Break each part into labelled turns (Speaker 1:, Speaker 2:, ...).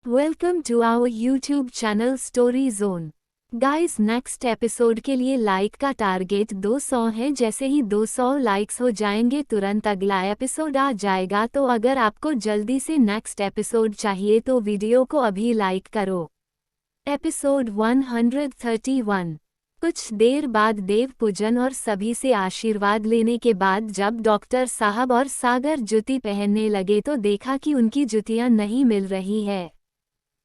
Speaker 1: Welcome to our YouTube channel story zone. Guys, next episode के लिए like का target 200 है। जैसे ही 200 लाइक्स हो जाएंगे तुरंत अगला एपिसोड आ जाएगा। तो अगर आपको जल्दी से नेक्स्ट एपिसोड चाहिए तो वीडियो को अभी लाइक करो। एपिसोड 131। कुछ देर बाद देव पूजन और सभी से आशीर्वाद लेने के बाद जब डॉक्टर साहब और सागर जुती पहनने लगे तो देखा कि उनकी जुतियां नहीं मिल रही है।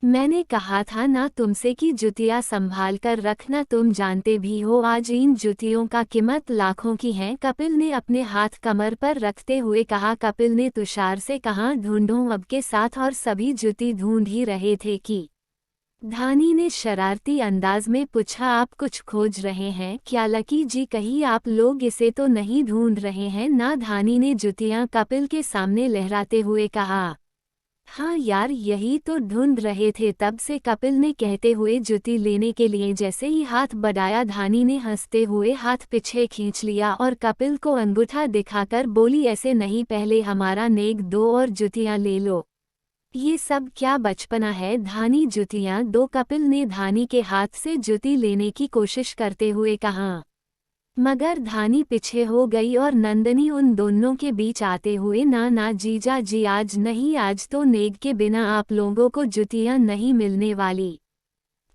Speaker 1: मैंने कहा था ना तुमसे कि जुतियां संभाल कर रखना, तुम जानते भी हो आज इन जुतियों का कीमत लाखों की है। कपिल ने अपने हाथ कमर पर रखते हुए कहा। कपिल ने तुषार से कहा, ढूंढूं अब के साथ, और सभी जुती ढूंढ ही रहे थे कि धानी ने शरारती अंदाज में पूछा, आप कुछ खोज रहे हैं क्या लकी जी? कहीं आप लोग इसे तो नहीं ढूंढ रहे हैं ना? धानी ने जुतियां कपिल के सामने लहराते हुए कहा। हाँ यार, यही तो ढूंढ रहे थे तब से, कपिल ने कहते हुए जुती लेने के लिए जैसे ही हाथ बढ़ाया धानी ने हंसते हुए हाथ पीछे खींच लिया और कपिल को अंगूठा दिखाकर बोली, ऐसे नहीं, पहले हमारा नेक दो और जुतियां ले लो। ये सब क्या बचपना है? धानी जुतियां दो, कपिल ने धानी के हाथ से जुती लेने की कोशिश करते हुए कहा। मगर धानी पीछे हो गई और नंदनी उन दोनों के बीच आते हुए, ना ना जीजा जी, आज नहीं, आज तो नेक के बिना आप लोगों को जुतियां नहीं मिलने वाली।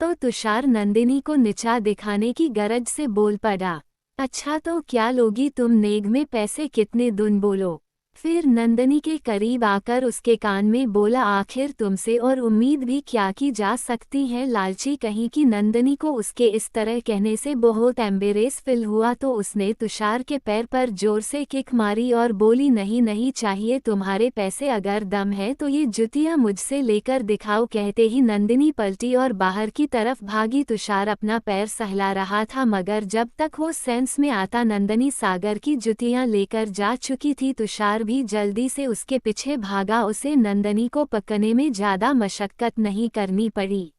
Speaker 1: तो तुषार नंदिनी को नीचा दिखाने की गरज से बोल पड़ा। अच्छा तो क्या लोगी तुम? नेग में पैसे कितने दुन बोलो। फिर नंदनी के करीब आकर उसके कान में बोला, आखिर तुमसे और उम्मीद भी क्या की जा सकती है, लालची कहीं की। नंदनी को उसके इस तरह कहने से बहुत एम्बेरेस फील हुआ तो उसने तुषार के पैर पर जोर से किक मारी और बोली, नहीं नहीं चाहिए तुम्हारे पैसे, अगर दम है तो ये जुतियां मुझसे लेकर दिखाओ। कहते ही नंदिनी पलटी और बाहर की तरफ भागी। तुषार अपना पैर सहला रहा था मगर जब तक वो सेंस में आता नंदनी सागर की जुतियां लेकर जा चुकी थी। तुषार भी जल्दी से उसके पीछे भागा। उसे नंदनी को पकड़ने में ज्यादा मशक्कत नहीं करनी पड़ी।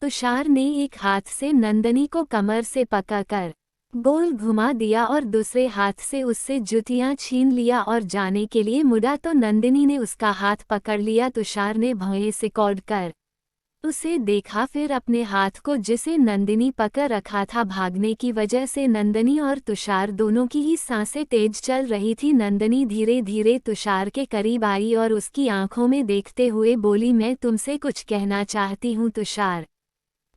Speaker 1: तुषार ने एक हाथ से नंदनी को कमर से पकड़कर गोल घुमा दिया और दूसरे हाथ से उससे जुतियां छीन लिया और जाने के लिए मुड़ा तो नंदनी ने उसका हाथ पकड़ लिया। तुषार ने भौं से कौड़ कर उसे देखा, फिर अपने हाथ को जिसे नंदिनी पकड़ रखा था। भागने की वजह से नंदनी और तुषार दोनों की ही सांसें तेज चल रही थी। नंदनी धीरे धीरे तुषार के करीब आई और उसकी आंखों में देखते हुए बोली, मैं तुमसे कुछ कहना चाहती हूँ तुषार।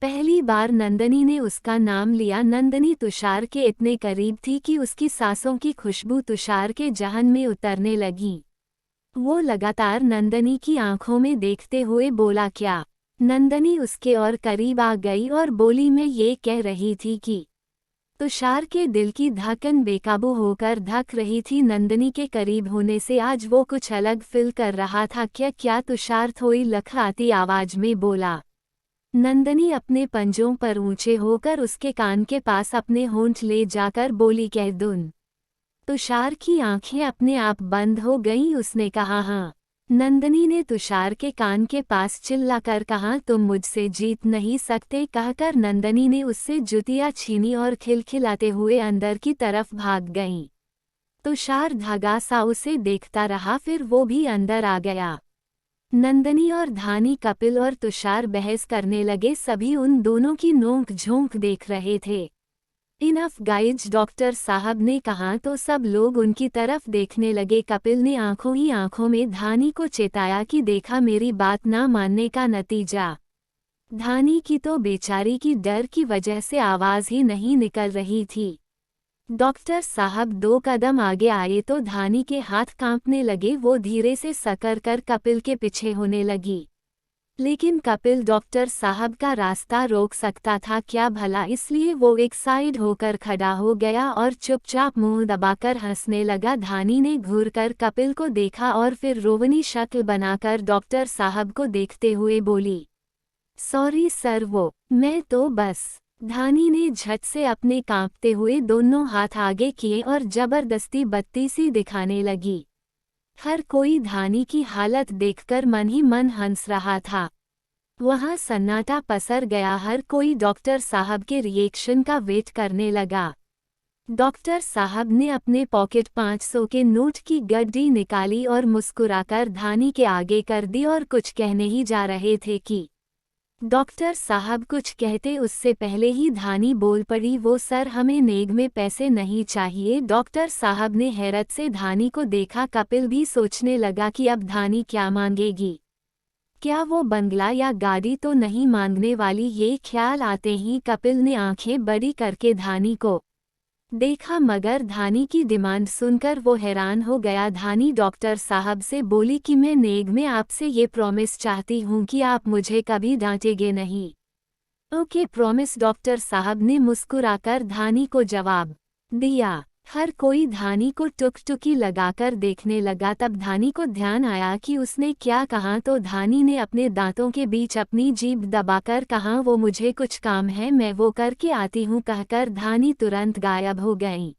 Speaker 1: पहली बार नंदनी ने उसका नाम लिया। नंदनी तुषार के इतने करीब थी कि उसकी सांसों की खुशबू तुषार के जहन में उतरने लगी। वो लगातार नंदनी की आंखों में देखते हुए बोला, क्या? नंदनी उसके और करीब आ गई और बोली, मैं ये कह रही थी कि तुषार के दिल की धड़कन बेकाबू होकर धक रही थी। नंदनी के करीब होने से आज वो कुछ अलग फील कर रहा था। क्या? तुषार थोड़ी लखराती आवाज में बोला। नंदनी अपने पंजों पर ऊंचे होकर उसके कान के पास अपने होंठ ले जाकर बोली, कह दूं? तुषार की आंखें अपने आप बंद हो गईं। उसने कहा, हाँ। नंदनी ने तुषार के कान के पास चिल्लाकर कहा, तुम मुझसे जीत नहीं सकते। कहकर नंदनी ने उससे जुतियां छीनी और खिलखिलाते हुए अंदर की तरफ भाग गईं। तुषार धागा सा उसे देखता रहा, फिर वो भी अंदर आ गया। नंदनी और धानी, कपिल और तुषार बहस करने लगे। सभी उन दोनों की नोक झोंक देख रहे थे। इनफ गाइज, डॉक्टर साहब ने कहा तो सब लोग उनकी तरफ देखने लगे। कपिल ने आंखों ही आंखों में धानी को चेताया कि देखा, मेरी बात ना मानने का नतीजा। धानी की तो बेचारी की डर की वजह से आवाज ही नहीं निकल रही थी। डॉक्टर साहब 2 कदम आगे आए तो धानी के हाथ कांपने लगे। वो धीरे से सकड़ कर कपिल के पीछे होने लगी, लेकिन कपिल डॉक्टर साहब का रास्ता रोक सकता था क्या भला, इसलिए वो एक साइड होकर खड़ा हो गया और चुपचाप मुंह दबाकर हंसने लगा। धानी ने घूरकर कपिल को देखा और फिर रोवनी शक्ल बनाकर डॉक्टर साहब को देखते हुए बोली, सॉरी सर, वो मैं तो बस। धानी ने झट से अपने कांपते हुए दोनों हाथ आगे किए और जबरदस्ती बत्ती सी दिखाने लगी। हर कोई धानी की हालत देखकर मन ही मन हंस रहा था। वहां सन्नाटा पसर गया। हर कोई डॉक्टर साहब के रिएक्शन का वेट करने लगा। डॉक्टर साहब ने अपने पॉकेट 500 के नोट की गड्डी निकाली और मुस्कुराकर धानी के आगे कर दी और कुछ कहने ही जा रहे थे कि डॉक्टर साहब कुछ कहते उससे पहले ही धानी बोल पड़ी, वो सर हमें नेग में पैसे नहीं चाहिए। डॉक्टर साहब ने हैरत से धानी को देखा। कपिल भी सोचने लगा कि अब धानी क्या मांगेगी, क्या वो बंगला या गाड़ी तो नहीं मांगने वाली। ये ख्याल आते ही कपिल ने आंखें बड़ी करके धानी को देखा, मगर धानी की डिमांड सुनकर वो हैरान हो गया। धानी डॉक्टर साहब से बोली कि मैं नेग में आपसे ये प्रॉमिस चाहती हूँ कि आप मुझे कभी डांटेंगे नहीं। ओके प्रॉमिस, डॉक्टर साहब ने मुस्कुराकर धानी को जवाब दिया। हर कोई धानी को टुकटुकी लगाकर देखने लगा। तब धानी को ध्यान आया कि उसने क्या कहा, तो धानी ने अपने दांतों के बीच अपनी जीभ दबाकर कहा, वो मुझे कुछ काम है, मैं वो करके आती हूँ। कहकर धानी तुरंत गायब हो गई।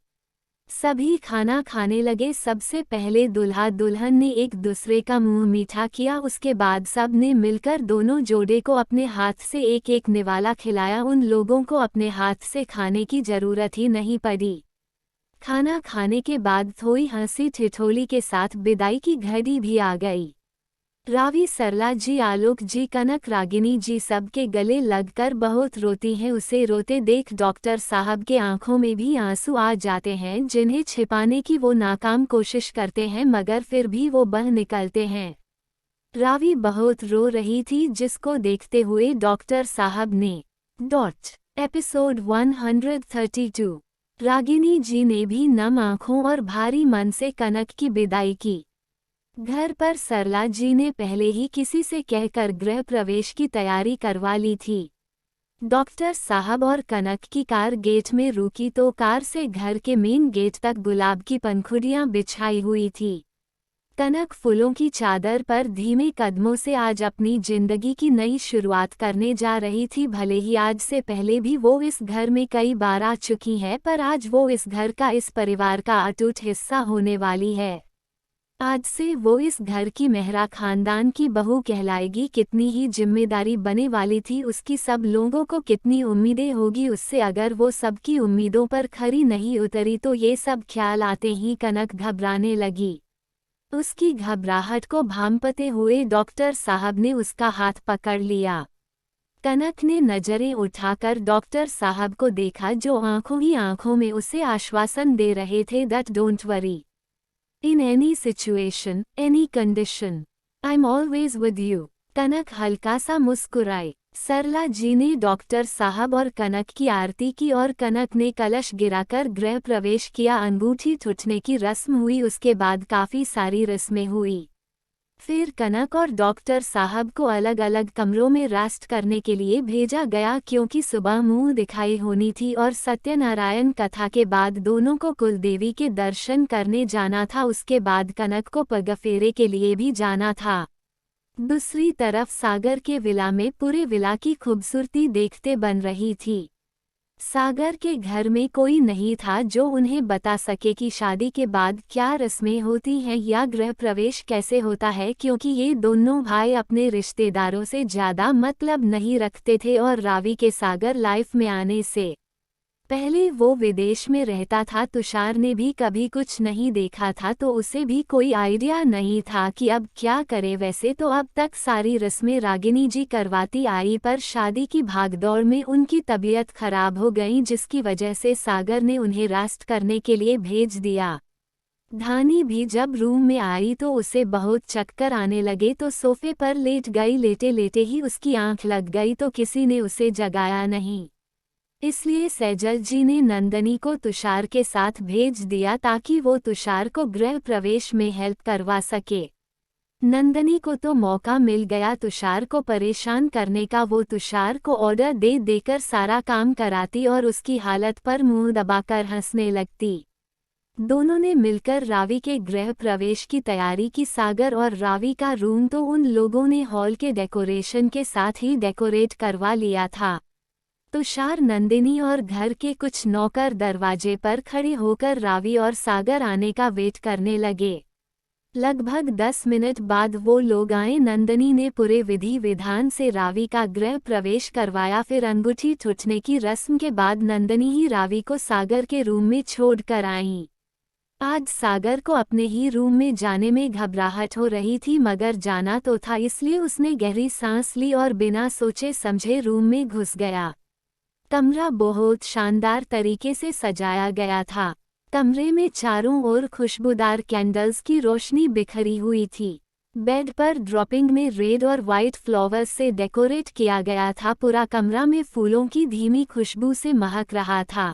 Speaker 1: सभी खाना खाने लगे। सबसे पहले दूल्हा दुल्हन ने एक दूसरे का मुंह मीठा किया, उसके बाद सब ने मिलकर दोनों जोड़े को अपने हाथ से एक एक निवाला खिलाया। उन लोगों को अपने हाथ से खाने की जरूरत ही नहीं पड़ी। खाना खाने के बाद थोड़ी हंसी ठिठोली के साथ विदाई की घड़ी भी आ गई। रावी, सरला जी, आलोक जी, कनक, रागिनी जी सबके गले लगकर बहुत रोती हैं। उसे रोते देख डॉक्टर साहब के आंखों में भी आंसू आ जाते हैं, जिन्हें छिपाने की वो नाकाम कोशिश करते हैं, मगर फिर भी वो बह निकलते हैं। रावी बहुत रो रही थी, जिसको देखते हुए डॉक्टर साहब ने एपिसोड 132 रागिनी जी ने भी नम आंखों और भारी मन से कनक की विदाई की। घर पर सरला जी ने पहले ही किसी से कहकर गृह प्रवेश की तैयारी करवा ली थी। डॉक्टर साहब और कनक की कार गेट में रुकी तो कार से घर के मेन गेट तक गुलाब की पंखुड़ियां बिछाई हुई थी। कनक फूलों की चादर पर धीमे कदमों से आज अपनी जिंदगी की नई शुरुआत करने जा रही थी। भले ही आज से पहले भी वो इस घर में कई बार आ चुकी है, पर आज वो इस घर का, इस परिवार का अटूट हिस्सा होने वाली है। आज से वो इस घर की मेहरा खानदान की बहू कहलाएगी। कितनी ही जिम्मेदारी बने वाली थी उसकी, सब लोगों को कितनी उम्मीदें होगी उससे। अगर वो सबकी उम्मीदों पर खरी नहीं उतरी तो ये सब ख्याल आते ही कनक घबराने लगी। उसकी घबराहट को भांपते हुए डॉक्टर साहब ने उसका हाथ पकड़ लिया। कनक ने नजरें उठाकर डॉक्टर साहब को देखा, जो आंखों ही आंखों में उसे आश्वासन दे रहे थे that don't worry, in any situation, any condition, I am always with you. Kanak हल्का सा मुस्कुराई। सरला जी ने डॉक्टर साहब और कनक की आरती की और कनक ने कलश गिराकर गृह प्रवेश किया। अंगूठी टूटने की रस्म हुई, उसके बाद काफ़ी सारी रस्में हुई। फिर कनक और डॉक्टर साहब को अलग अलग कमरों में रेस्ट करने के लिए भेजा गया, क्योंकि सुबह मुंह दिखाई होनी थी और सत्यनारायण कथा के बाद दोनों को कुलदेवी के दर्शन करने जाना था। उसके बाद कनक को पगफेरे के लिए भी जाना था। दूसरी तरफ सागर के विला में पूरे विला की खूबसूरती देखते बन रही थी। सागर के घर में कोई नहीं था जो उन्हें बता सके कि शादी के बाद क्या रस्में होती हैं या गृह प्रवेश कैसे होता है, क्योंकि ये दोनों भाई अपने रिश्तेदारों से ज़्यादा मतलब नहीं रखते थे और रावी के सागर लाइफ में आने से पहले वो विदेश में रहता था। तुषार ने भी कभी कुछ नहीं देखा था, तो उसे भी कोई आइडिया नहीं था कि अब क्या करे। वैसे तो अब तक सारी रस्में रागिनी जी करवाती आई, पर शादी की भागदौड़ में उनकी तबीयत खराब हो गई, जिसकी वजह से सागर ने उन्हें रेस्ट करने के लिए भेज दिया। धानी भी जब रूम में आई तो उसे बहुत चक्कर आने लगे, तो सोफे पर लेट गई। लेटे लेटे ही उसकी आंख लग गई, तो किसी ने उसे जगाया नहीं। इसलिए सैजल जी ने नंदनी को तुषार के साथ भेज दिया ताकि वो तुषार को गृह प्रवेश में हेल्प करवा सके। नंदनी को तो मौका मिल गया तुषार को परेशान करने का। वो तुषार को ऑर्डर दे देकर सारा काम कराती और उसकी हालत पर मुंह दबाकर हंसने लगती। दोनों ने मिलकर रावी के गृह प्रवेश की तैयारी की। सागर और रावी का रूम तो उन लोगों ने हॉल के डेकोरेशन के साथ ही डेकोरेट करवा लिया था। तुषार, नंदिनी और घर के कुछ नौकर दरवाजे पर खड़े होकर रावी और सागर आने का वेट करने लगे। लगभग 10 मिनट बाद वो लोग आए। नंदिनी ने पूरे विधि विधान से रावी का गृह प्रवेश करवाया। फिर अंगूठी टूटने की रस्म के बाद नंदिनी ही रावी को सागर के रूम में छोड़ कर आई। आज सागर को अपने ही रूम में जाने में घबराहट हो रही थी, मगर जाना तो था, इसलिए उसने गहरी सांस ली और बिना सोचे समझे रूम में घुस गया। कमरा बहुत शानदार तरीके से सजाया गया था। कमरे में चारों ओर खुशबूदार कैंडल्स की रोशनी बिखरी हुई थी। बेड पर ड्रॉपिंग में रेड और वाइट फ्लावर्स से डेकोरेट किया गया था। पूरा कमरा में फूलों की धीमी खुशबू से महक रहा था।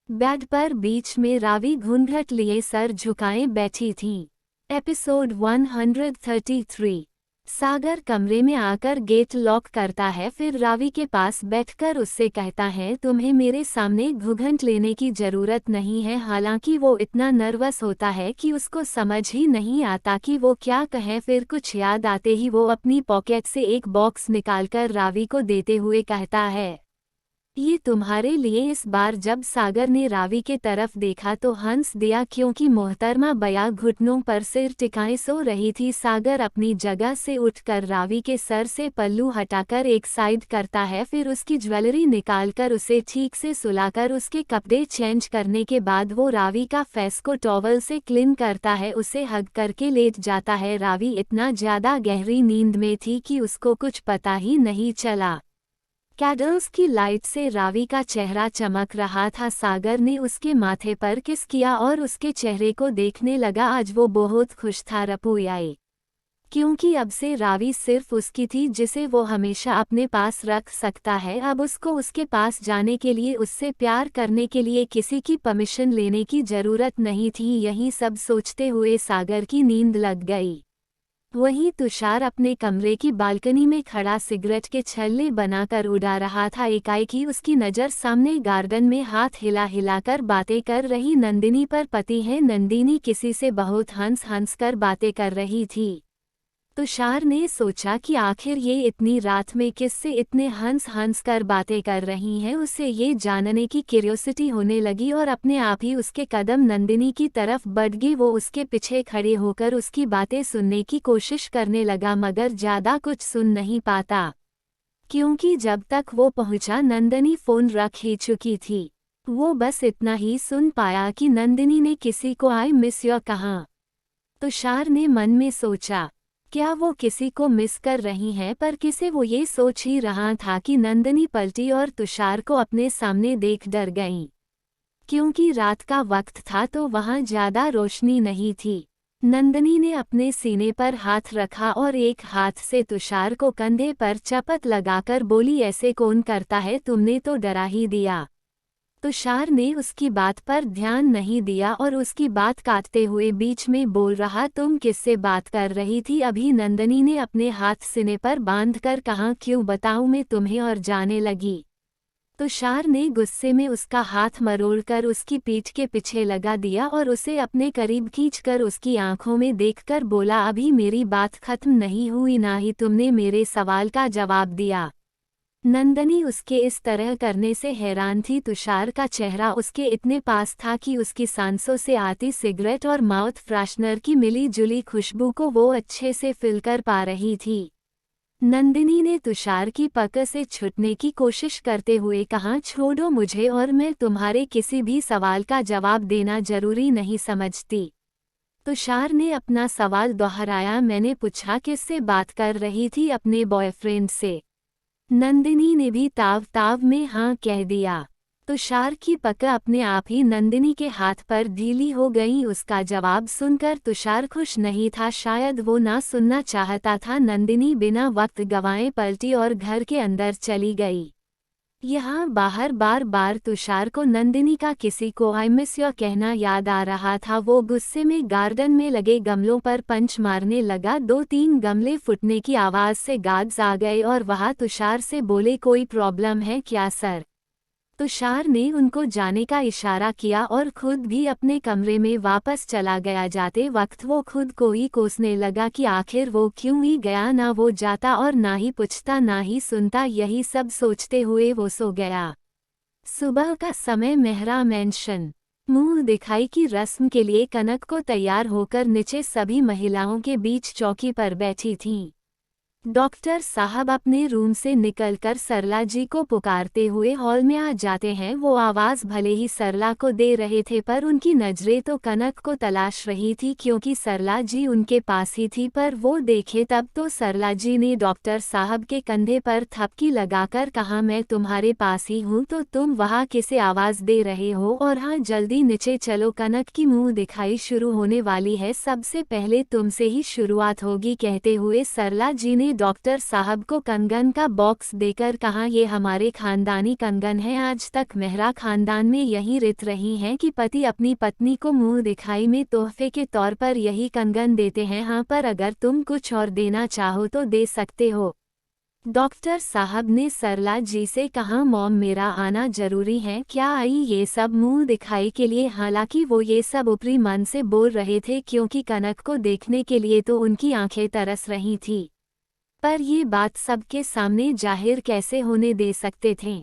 Speaker 1: बेड पर बीच में रावी घूंघट लिए सर झुकाए बैठी थी। एपिसोड 133। सागर कमरे में आकर गेट लॉक करता है, फिर रावी के पास बैठकर उससे कहता है, तुम्हें मेरे सामने घूंघट लेने की जरूरत नहीं है। हालांकि वो इतना नर्वस होता है कि उसको समझ ही नहीं आता कि वो क्या कहे। फिर कुछ याद आते ही वो अपनी पॉकेट से एक बॉक्स निकालकर रावी को देते हुए कहता है, ये तुम्हारे लिए। इस बार जब सागर ने रावी के तरफ देखा तो हंस दिया, क्योंकि मोहतरमा बया घुटनों पर सिर टिकाए सो रही थी। सागर अपनी जगह से उठकर रावी के सर से पल्लू हटाकर एक साइड करता है, फिर उसकी ज्वेलरी निकालकर उसे ठीक से सुलाकर उसके कपड़े चेंज करने के बाद वो रावी का फेस को टॉवल से क्लीन करता है, उसे हग करके लेट जाता है। रावी इतना ज्यादा गहरी नींद में थी कि उसको कुछ पता ही नहीं चला। कैंडल्स की लाइट से रावी का चेहरा चमक रहा था। सागर ने उसके माथे पर किस किया और उसके चेहरे को देखने लगा। आज वो बहुत खुश था रपुयाई, क्योंकि अब से रावी सिर्फ उसकी थी, जिसे वो हमेशा अपने पास रख सकता है। अब उसको उसके पास जाने के लिए, उससे प्यार करने के लिए किसी की परमिशन लेने की जरूरत नहीं थी। यही सब सोचते हुए सागर की नींद लग गई। वहीं तुषार अपने कमरे की बालकनी में खड़ा सिगरेट के छल्ले बनाकर उड़ा रहा था। एकाएक उसकी नज़र सामने गार्डन में हाथ हिला हिलाकर बातें कर रही नंदिनी पर पति है। नंदिनी किसी से बहुत हंस हंस कर बातें कर रही थी। तुषार ने सोचा कि आखिर ये इतनी रात में किससे इतने हंस हंस कर बातें कर रही हैं। उसे ये जानने की क्यूरियोसिटी होने लगी और अपने आप ही उसके कदम नंदिनी की तरफ बढ़ गए। वो उसके पीछे खड़े होकर उसकी बातें सुनने की कोशिश करने लगा, मगर ज्यादा कुछ सुन नहीं पाता, क्योंकि जब तक वो पहुंचा नंदिनी फोन रख ही चुकी थी। वो बस इतना ही सुन पाया कि नंदिनी ने किसी को आई मिस यू कहा। तुषार ने मन में सोचा, क्या वो किसी को मिस कर रही हैं, पर किसे वो ये सोच ही रहा था कि नंदिनी पलटी और तुषार को अपने सामने देख डर गईं। क्योंकि रात का वक्त था तो वहां ज्यादा रोशनी नहीं थी। नंदिनी ने अपने सीने पर हाथ रखा और एक हाथ से तुषार को कंधे पर चपत लगाकर बोली, ऐसे कौन करता है, तुमने तो डरा ही दिया। तुषार ने उसकी बात पर ध्यान नहीं दिया और उसकी बात काटते हुए बीच में बोल रहा, तुम किससे बात कर रही थी अभी। नंदिनी ने अपने हाथ सीने पर बांधकर कहा, क्यों बताऊं मैं तुम्हें, और जाने लगी। तुषार ने गुस्से में उसका हाथ मरोड़कर उसकी पीठ के पीछे लगा दिया और उसे अपने करीब खींचकर उसकी आंखों में देखकर बोला, अभी मेरी बात खत्म नहीं हुई, ना ही तुमने मेरे सवाल का जवाब दिया। नंदिनी उसके इस तरह करने से हैरान थी। तुषार का चेहरा उसके इतने पास था कि उसकी सांसों से आती सिगरेट और माउथ फ्रेशनर की मिली जुली खुशबू को वो अच्छे से फील कर पा रही थी। नंदिनी ने तुषार की पकड़ से छूटने की कोशिश करते हुए कहा, छोड़ो मुझे, और मैं तुम्हारे किसी भी सवाल का जवाब देना जरूरी नहीं समझती। तुषार ने अपना सवाल दोहराया, मैंने पूछा किससे बात कर रही थी, अपने बॉयफ्रेंड से। नंदिनी ने भी ताव ताव में हाँ कह दिया। तुषार की पकड़ अपने आप ही नंदिनी के हाथ पर ढीली हो गई। उसका जवाब सुनकर तुषार खुश नहीं था, शायद वो ना सुनना चाहता था। नंदिनी बिना वक्त गंवाए पलटी और घर के अंदर चली गई। यहाँ बाहर बार बार तुषार को नंदिनी का किसी को आई मिस यू कहना याद आ रहा था। वो गुस्से में गार्डन में लगे गमलों पर पंच मारने लगा। 2-3 गमले फूटने की आवाज से गार्ड्स आ गए और वह तुषार से बोले, कोई प्रॉब्लम है क्या सर। तुषार ने उनको जाने का इशारा किया और खुद भी अपने कमरे में वापस चला गया। जाते वक्त वो खुद को ही कोसने लगा कि आखिर वो क्यों ही गया, ना वो जाता और ना ही पूछता ना ही सुनता। यही सब सोचते हुए वो सो गया। सुबह का समय मेहरा मेंशन मुंह दिखाई की रस्म के लिए कनक को तैयार होकर नीचे सभी महिलाओं के बीच चौकी पर बैठी थीं। डॉक्टर साहब अपने रूम से निकलकर सरला जी को पुकारते हुए हॉल में आ जाते हैं। वो आवाज़ भले ही सरला को दे रहे थे पर उनकी नज़रें तो कनक को तलाश रही थी, क्योंकि सरला जी उनके पास ही थी। पर वो देखे तब तो सरला जी ने डॉक्टर साहब के कंधे पर थपकी लगाकर कहा, मैं तुम्हारे पास ही हूँ, तो तुम वहाँ किसे आवाज़ दे रहे हो? और हाँ, जल्दी नीचे चलो, कनक की मुँह दिखाई शुरू होने वाली है, सबसे पहले तुमसे ही शुरुआत होगी। कहते हुए सरला जी ने डॉक्टर साहब को कंगन का बॉक्स देकर कहा, ये हमारे खानदानी कंगन है। आज तक मेहरा खानदान में यही रित रही है कि पति अपनी पत्नी को मुंह दिखाई में तोहफे के तौर पर यही कंगन देते हैं। हाँ, पर अगर तुम कुछ और देना चाहो तो दे सकते हो। डॉक्टर साहब ने सरला जी से कहा, मॉम मेरा आना जरूरी है, क्या आई ये सब मुंह दिखाई के लिए? हालांकि वो ये सब ऊपरी मन से बोल रहे थे, क्योंकि कनक को देखने के लिए तो उनकी आंखें तरस रही थी। पर ये बात सबके सामने जाहिर कैसे होने दे सकते थे?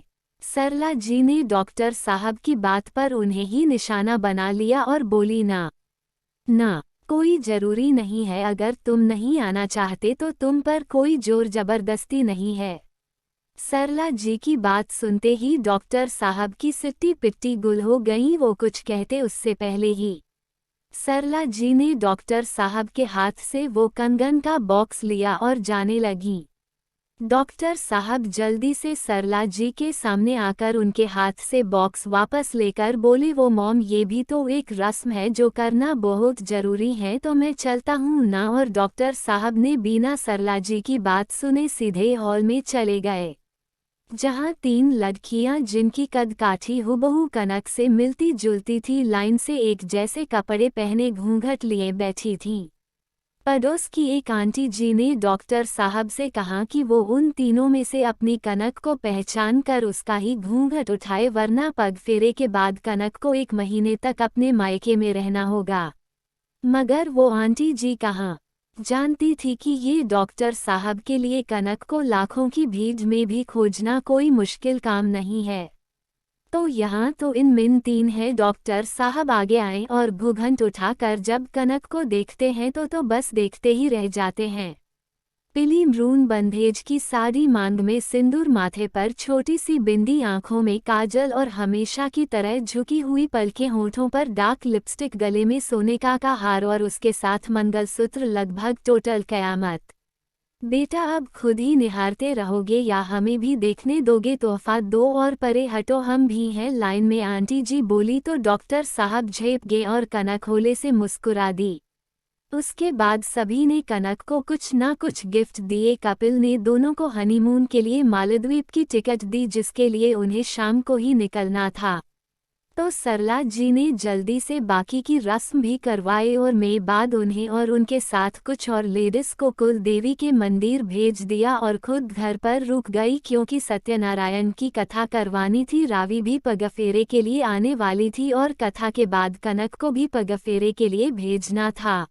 Speaker 1: सरला जी ने डॉक्टर साहब की बात पर उन्हें ही निशाना बना लिया और बोली, ना, कोई जरूरी नहीं है, अगर तुम नहीं आना चाहते तो तुम पर कोई जोर जबरदस्ती नहीं है। सरला जी की बात सुनते ही डॉक्टर साहब की सिट्टी पिट्टी गुल हो गई। वो कुछ कहते उससे पहले ही सरला जी ने डॉक्टर साहब के हाथ से वो कंगन का बॉक्स लिया और जाने लगी। डॉक्टर साहब जल्दी से सरला जी के सामने आकर उनके हाथ से बॉक्स वापस लेकर बोले, वो मॉम ये भी तो एक रस्म है जो करना बहुत जरूरी है, तो मैं चलता हूँ ना। और डॉक्टर साहब ने बिना सरला जी की बात सुने सीधे हॉल में चले गए, जहाँ 3 लड़कियां जिनकी कद काठी हुबहू कनक से मिलती जुलती थी, लाइन से एक जैसे कपड़े पहने घूंघट लिए बैठी थीं। पड़ोस की एक आंटी जी ने डॉक्टर साहब से कहा कि वो उन तीनों में से अपनी कनक को पहचान कर उसका ही घूंघट उठाए, वरना पग फेरे के बाद कनक को 1 महीने तक अपने मायके में रहना होगा। मगर वो आंटी जी कहाँ जानती थी कि ये डॉक्टर साहब के लिए कनक को लाखों की भीड़ में भी खोजना कोई मुश्किल काम नहीं है। तो यहाँ तो इन मिन 3 है। डॉक्टर साहब आगे आए और घूंघट उठाकर जब कनक को देखते हैं तो बस देखते ही रह जाते हैं। पीली मरून बंधेज की साड़ी, मांग में सिंदूर, माथे पर छोटी सी बिंदी, आंखों में काजल और हमेशा की तरह झुकी हुई पलकें, होठों पर डार्क लिपस्टिक, गले में सोने का हार और उसके साथ मंगलसूत्र, लगभग टोटल कयामत। बेटा अब खुद ही निहारते रहोगे या हमें भी देखने दोगे? तोहफा दो और परे हटो, हम भी हैं लाइन में, आंटी जी बोली तो डॉक्टर साहब झेप गए और कनक होले से मुस्कुरा दी। उसके बाद सभी ने कनक को कुछ ना कुछ गिफ्ट दिए। कपिल ने दोनों को हनीमून के लिए मालदीव की टिकट दी, जिसके लिए उन्हें शाम को ही निकलना था। तो सरला जी ने जल्दी से बाकी की रस्म भी करवाए और मैं बाद उन्हें और उनके साथ कुछ और लेडीज को कुल देवी के मंदिर भेज दिया और खुद घर पर रुक गई, क्योंकि सत्यनारायण की कथा करवानी थी। रावी भी पगफेरे के लिए आने वाली थी और कथा के बाद कनक को भी पगफेरे के लिए भेजना था।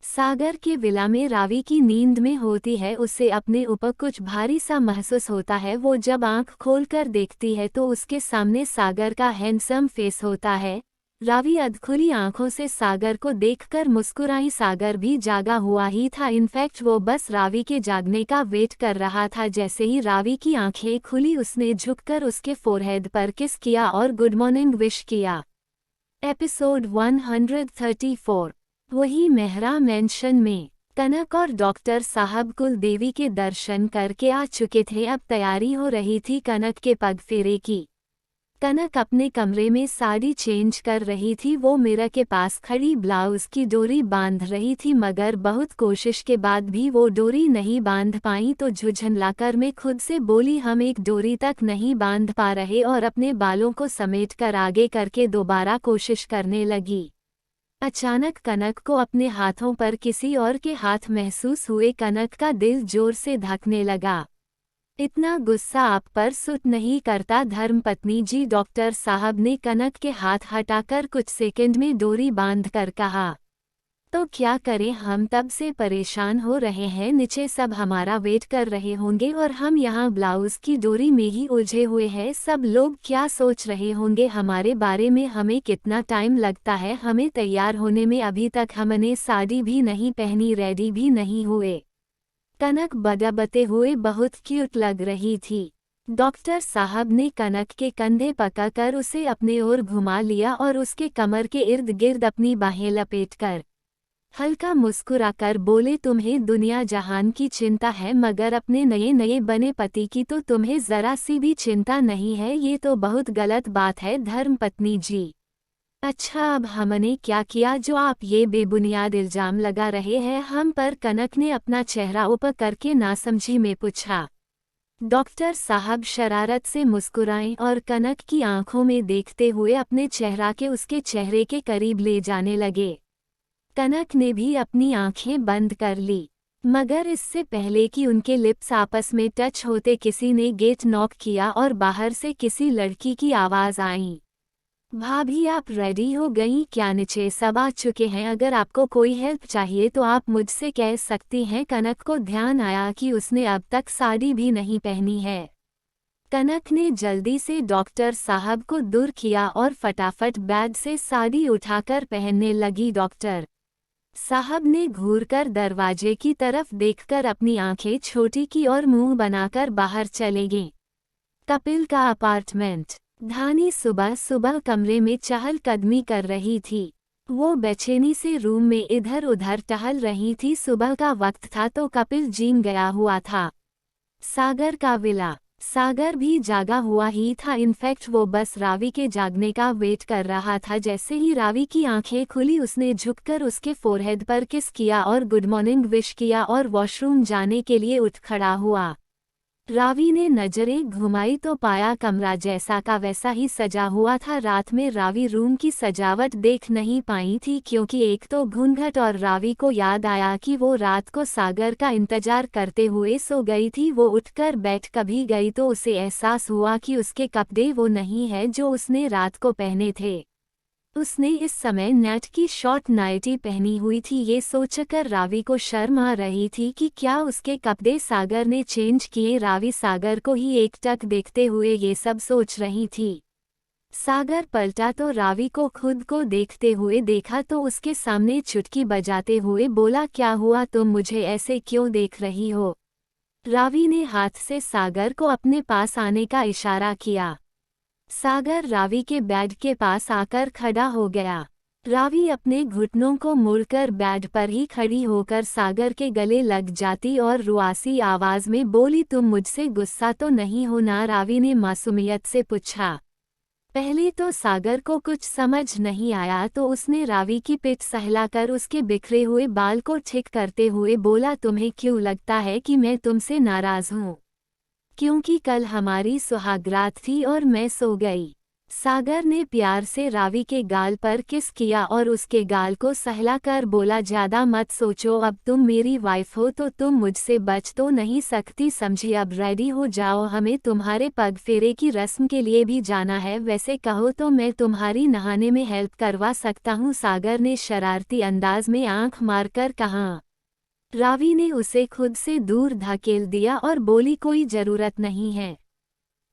Speaker 1: सागर के विला में रावी की नींद में होती है, उसे अपने ऊपर कुछ भारी सा महसूस होता है। वो जब आंख खोलकर देखती है तो उसके सामने सागर का हैंडसम फेस होता है। रावी अधखुली आंखों से सागर को देखकर मुस्कुराई। सागर भी जागा हुआ ही था, इनफैक्ट वो बस रावी के जागने का वेट कर रहा था। जैसे ही रावी की आंखें खुली उसने झुककर उसके फोरहेड पर किस किया और गुड मॉर्निंग विश किया। एपिसोड 134। वही मेहरा मेंशन में कनक और डॉक्टर साहब कुल देवी के दर्शन करके आ चुके थे। अब तैयारी हो रही थी कनक के पग फेरे की। कनक अपने कमरे में साड़ी चेंज कर रही थी। वो मिरर के पास खड़ी ब्लाउज की डोरी बांध रही थी, मगर बहुत कोशिश के बाद भी वो डोरी नहीं बांध पाई। तो झुझलाकर में खुद से बोली, हम एक डोरी तक नहीं बांध पा रहे, और अपने बालों को समेटकर आगे करके दोबारा कोशिश करने लगी। अचानक कनक को अपने हाथों पर किसी और के हाथ महसूस हुए। कनक का दिल जोर से धड़कने लगा। इतना गुस्सा आप पर सूट नहीं करता धर्मपत्नी जी, डॉक्टर साहब ने कनक के हाथ हटाकर कुछ सेकंड में डोरी बांधकर कहा। तो क्या करें, हम तब से परेशान हो रहे हैं, नीचे सब हमारा वेट कर रहे होंगे और हम यहाँ ब्लाउज की डोरी में ही उलझे हुए हैं। सब लोग क्या सोच रहे होंगे हमारे बारे में, हमें कितना टाइम लगता है हमें तैयार होने में, अभी तक हमने साड़ी भी नहीं पहनी, रेडी भी नहीं हुए। कनक बड़बड़ाते हुए बहुत क्यूट लग रही थी। डॉक्टर साहब ने कनक के कंधे पकड़कर उसे अपने ओर घुमा लिया और उसके कमर के इर्द गिर्द अपनी बाहें लपेटकर हल्का मुस्कुराकर बोले, तुम्हें दुनिया जहान की चिंता है मगर अपने नए नए बने पति की तो तुम्हें जरा सी भी चिंता नहीं है। ये तो बहुत गलत बात है धर्मपत्नी जी। अच्छा, अब हमने क्या किया जो आप ये बेबुनियाद इल्जाम लगा रहे हैं हम पर? कनक ने अपना चेहरा ऊपर करके नासमझी में पूछा। डॉक्टर साहब शरारत से मुस्कुराए और कनक की आंखों में देखते हुए अपने चेहरा के उसके चेहरे के करीब ले जाने लगे। कनक ने भी अपनी आंखें बंद कर ली, मगर इससे पहले कि उनके लिप्स आपस में टच होते किसी ने गेट नॉक किया और बाहर से किसी लड़की की आवाज़ आई। भाभी आप रेडी हो गई क्या? नीचे सब आ चुके हैं, अगर आपको कोई हेल्प चाहिए तो आप मुझसे कह सकती हैं। कनक को ध्यान आया कि उसने अब तक साड़ी भी नहीं पहनी है। कनक ने जल्दी से डॉक्टर साहब को दूर किया और फटाफट बैग से साड़ी उठाकर पहनने लगी। डॉक्टर साहब ने घूरकर दरवाजे की तरफ देखकर अपनी आंखें छोटी की और मुंह बनाकर बाहर चले गए। कपिल का अपार्टमेंट। धानी सुबह सुबह कमरे में चहलकदमी कर रही थी। वो बेचैनी से रूम में इधर उधर टहल रही थी। सुबह का वक्त था तो कपिल जिम गया हुआ था। सागर का विला। सागर भी जागा हुआ ही था, इनफैक्ट वो बस रावी के जागने का वेट कर रहा था। जैसे ही रावी की आंखें खुली उसने झुककर उसके फोरहेड पर किस किया और गुड मॉर्निंग विश किया और वॉशरूम जाने के लिए उठ खड़ा हुआ। रावी ने नजरें घुमाई तो पाया कमरा जैसा का वैसा ही सजा हुआ था। रात में रावी रूम की सजावट देख नहीं पाई थी क्योंकि एक तो घूंघट और रावी को याद आया कि वो रात को सागर का इंतजार करते हुए सो गई थी। वो उठकर बैठ कभी गई तो उसे एहसास हुआ कि उसके कपड़े वो नहीं है जो उसने रात को पहने थे। उसने इस समय नेट की शॉर्ट नाइटी पहनी हुई थी। ये सोचकर रावी को शर्म आ रही थी कि क्या उसके कपड़े सागर ने चेंज किए। रावी सागर को ही एकटक देखते हुए ये सब सोच रही थी। सागर पलटा तो रावी को खुद को देखते हुए देखा तो उसके सामने चुटकी बजाते हुए बोला, क्या हुआ, तुम मुझे ऐसे क्यों देख रही हो? रावी ने हाथ से सागर को अपने पास आने का इशारा किया। सागर रावी के बेड के पास आकर खड़ा हो गया। रावी अपने घुटनों को मोड़कर बेड पर ही खड़ी होकर सागर के गले लग जाती और रुआसी आवाज में बोली, तुम मुझसे गुस्सा तो नहीं हो ना? रावी ने मासूमियत से पूछा। पहले तो सागर को कुछ समझ नहीं आया तो उसने रावी की पीठ सहलाकर उसके बिखरे हुए बाल को ठीक करते हुए बोला, तुम्हें क्यों लगता है कि मैं तुमसे नाराज हूँ? क्योंकि कल हमारी सुहागरात थी और मैं सो गई। सागर ने प्यार से रावी के गाल पर किस किया और उसके गाल को सहलाकर बोला, ज्यादा मत सोचो, अब तुम मेरी वाइफ हो तो तुम मुझसे बच तो नहीं सकती, समझी? अब रेडी हो जाओ, हमें तुम्हारे पग फेरे की रस्म के लिए भी जाना है। वैसे कहो तो मैं तुम्हारी नहाने में हेल्प करवा सकता हूँ, सागर ने शरारती अंदाज में आंख मारकर कहा। रावी ने उसे खुद से दूर धकेल दिया और बोली, कोई जरूरत नहीं है।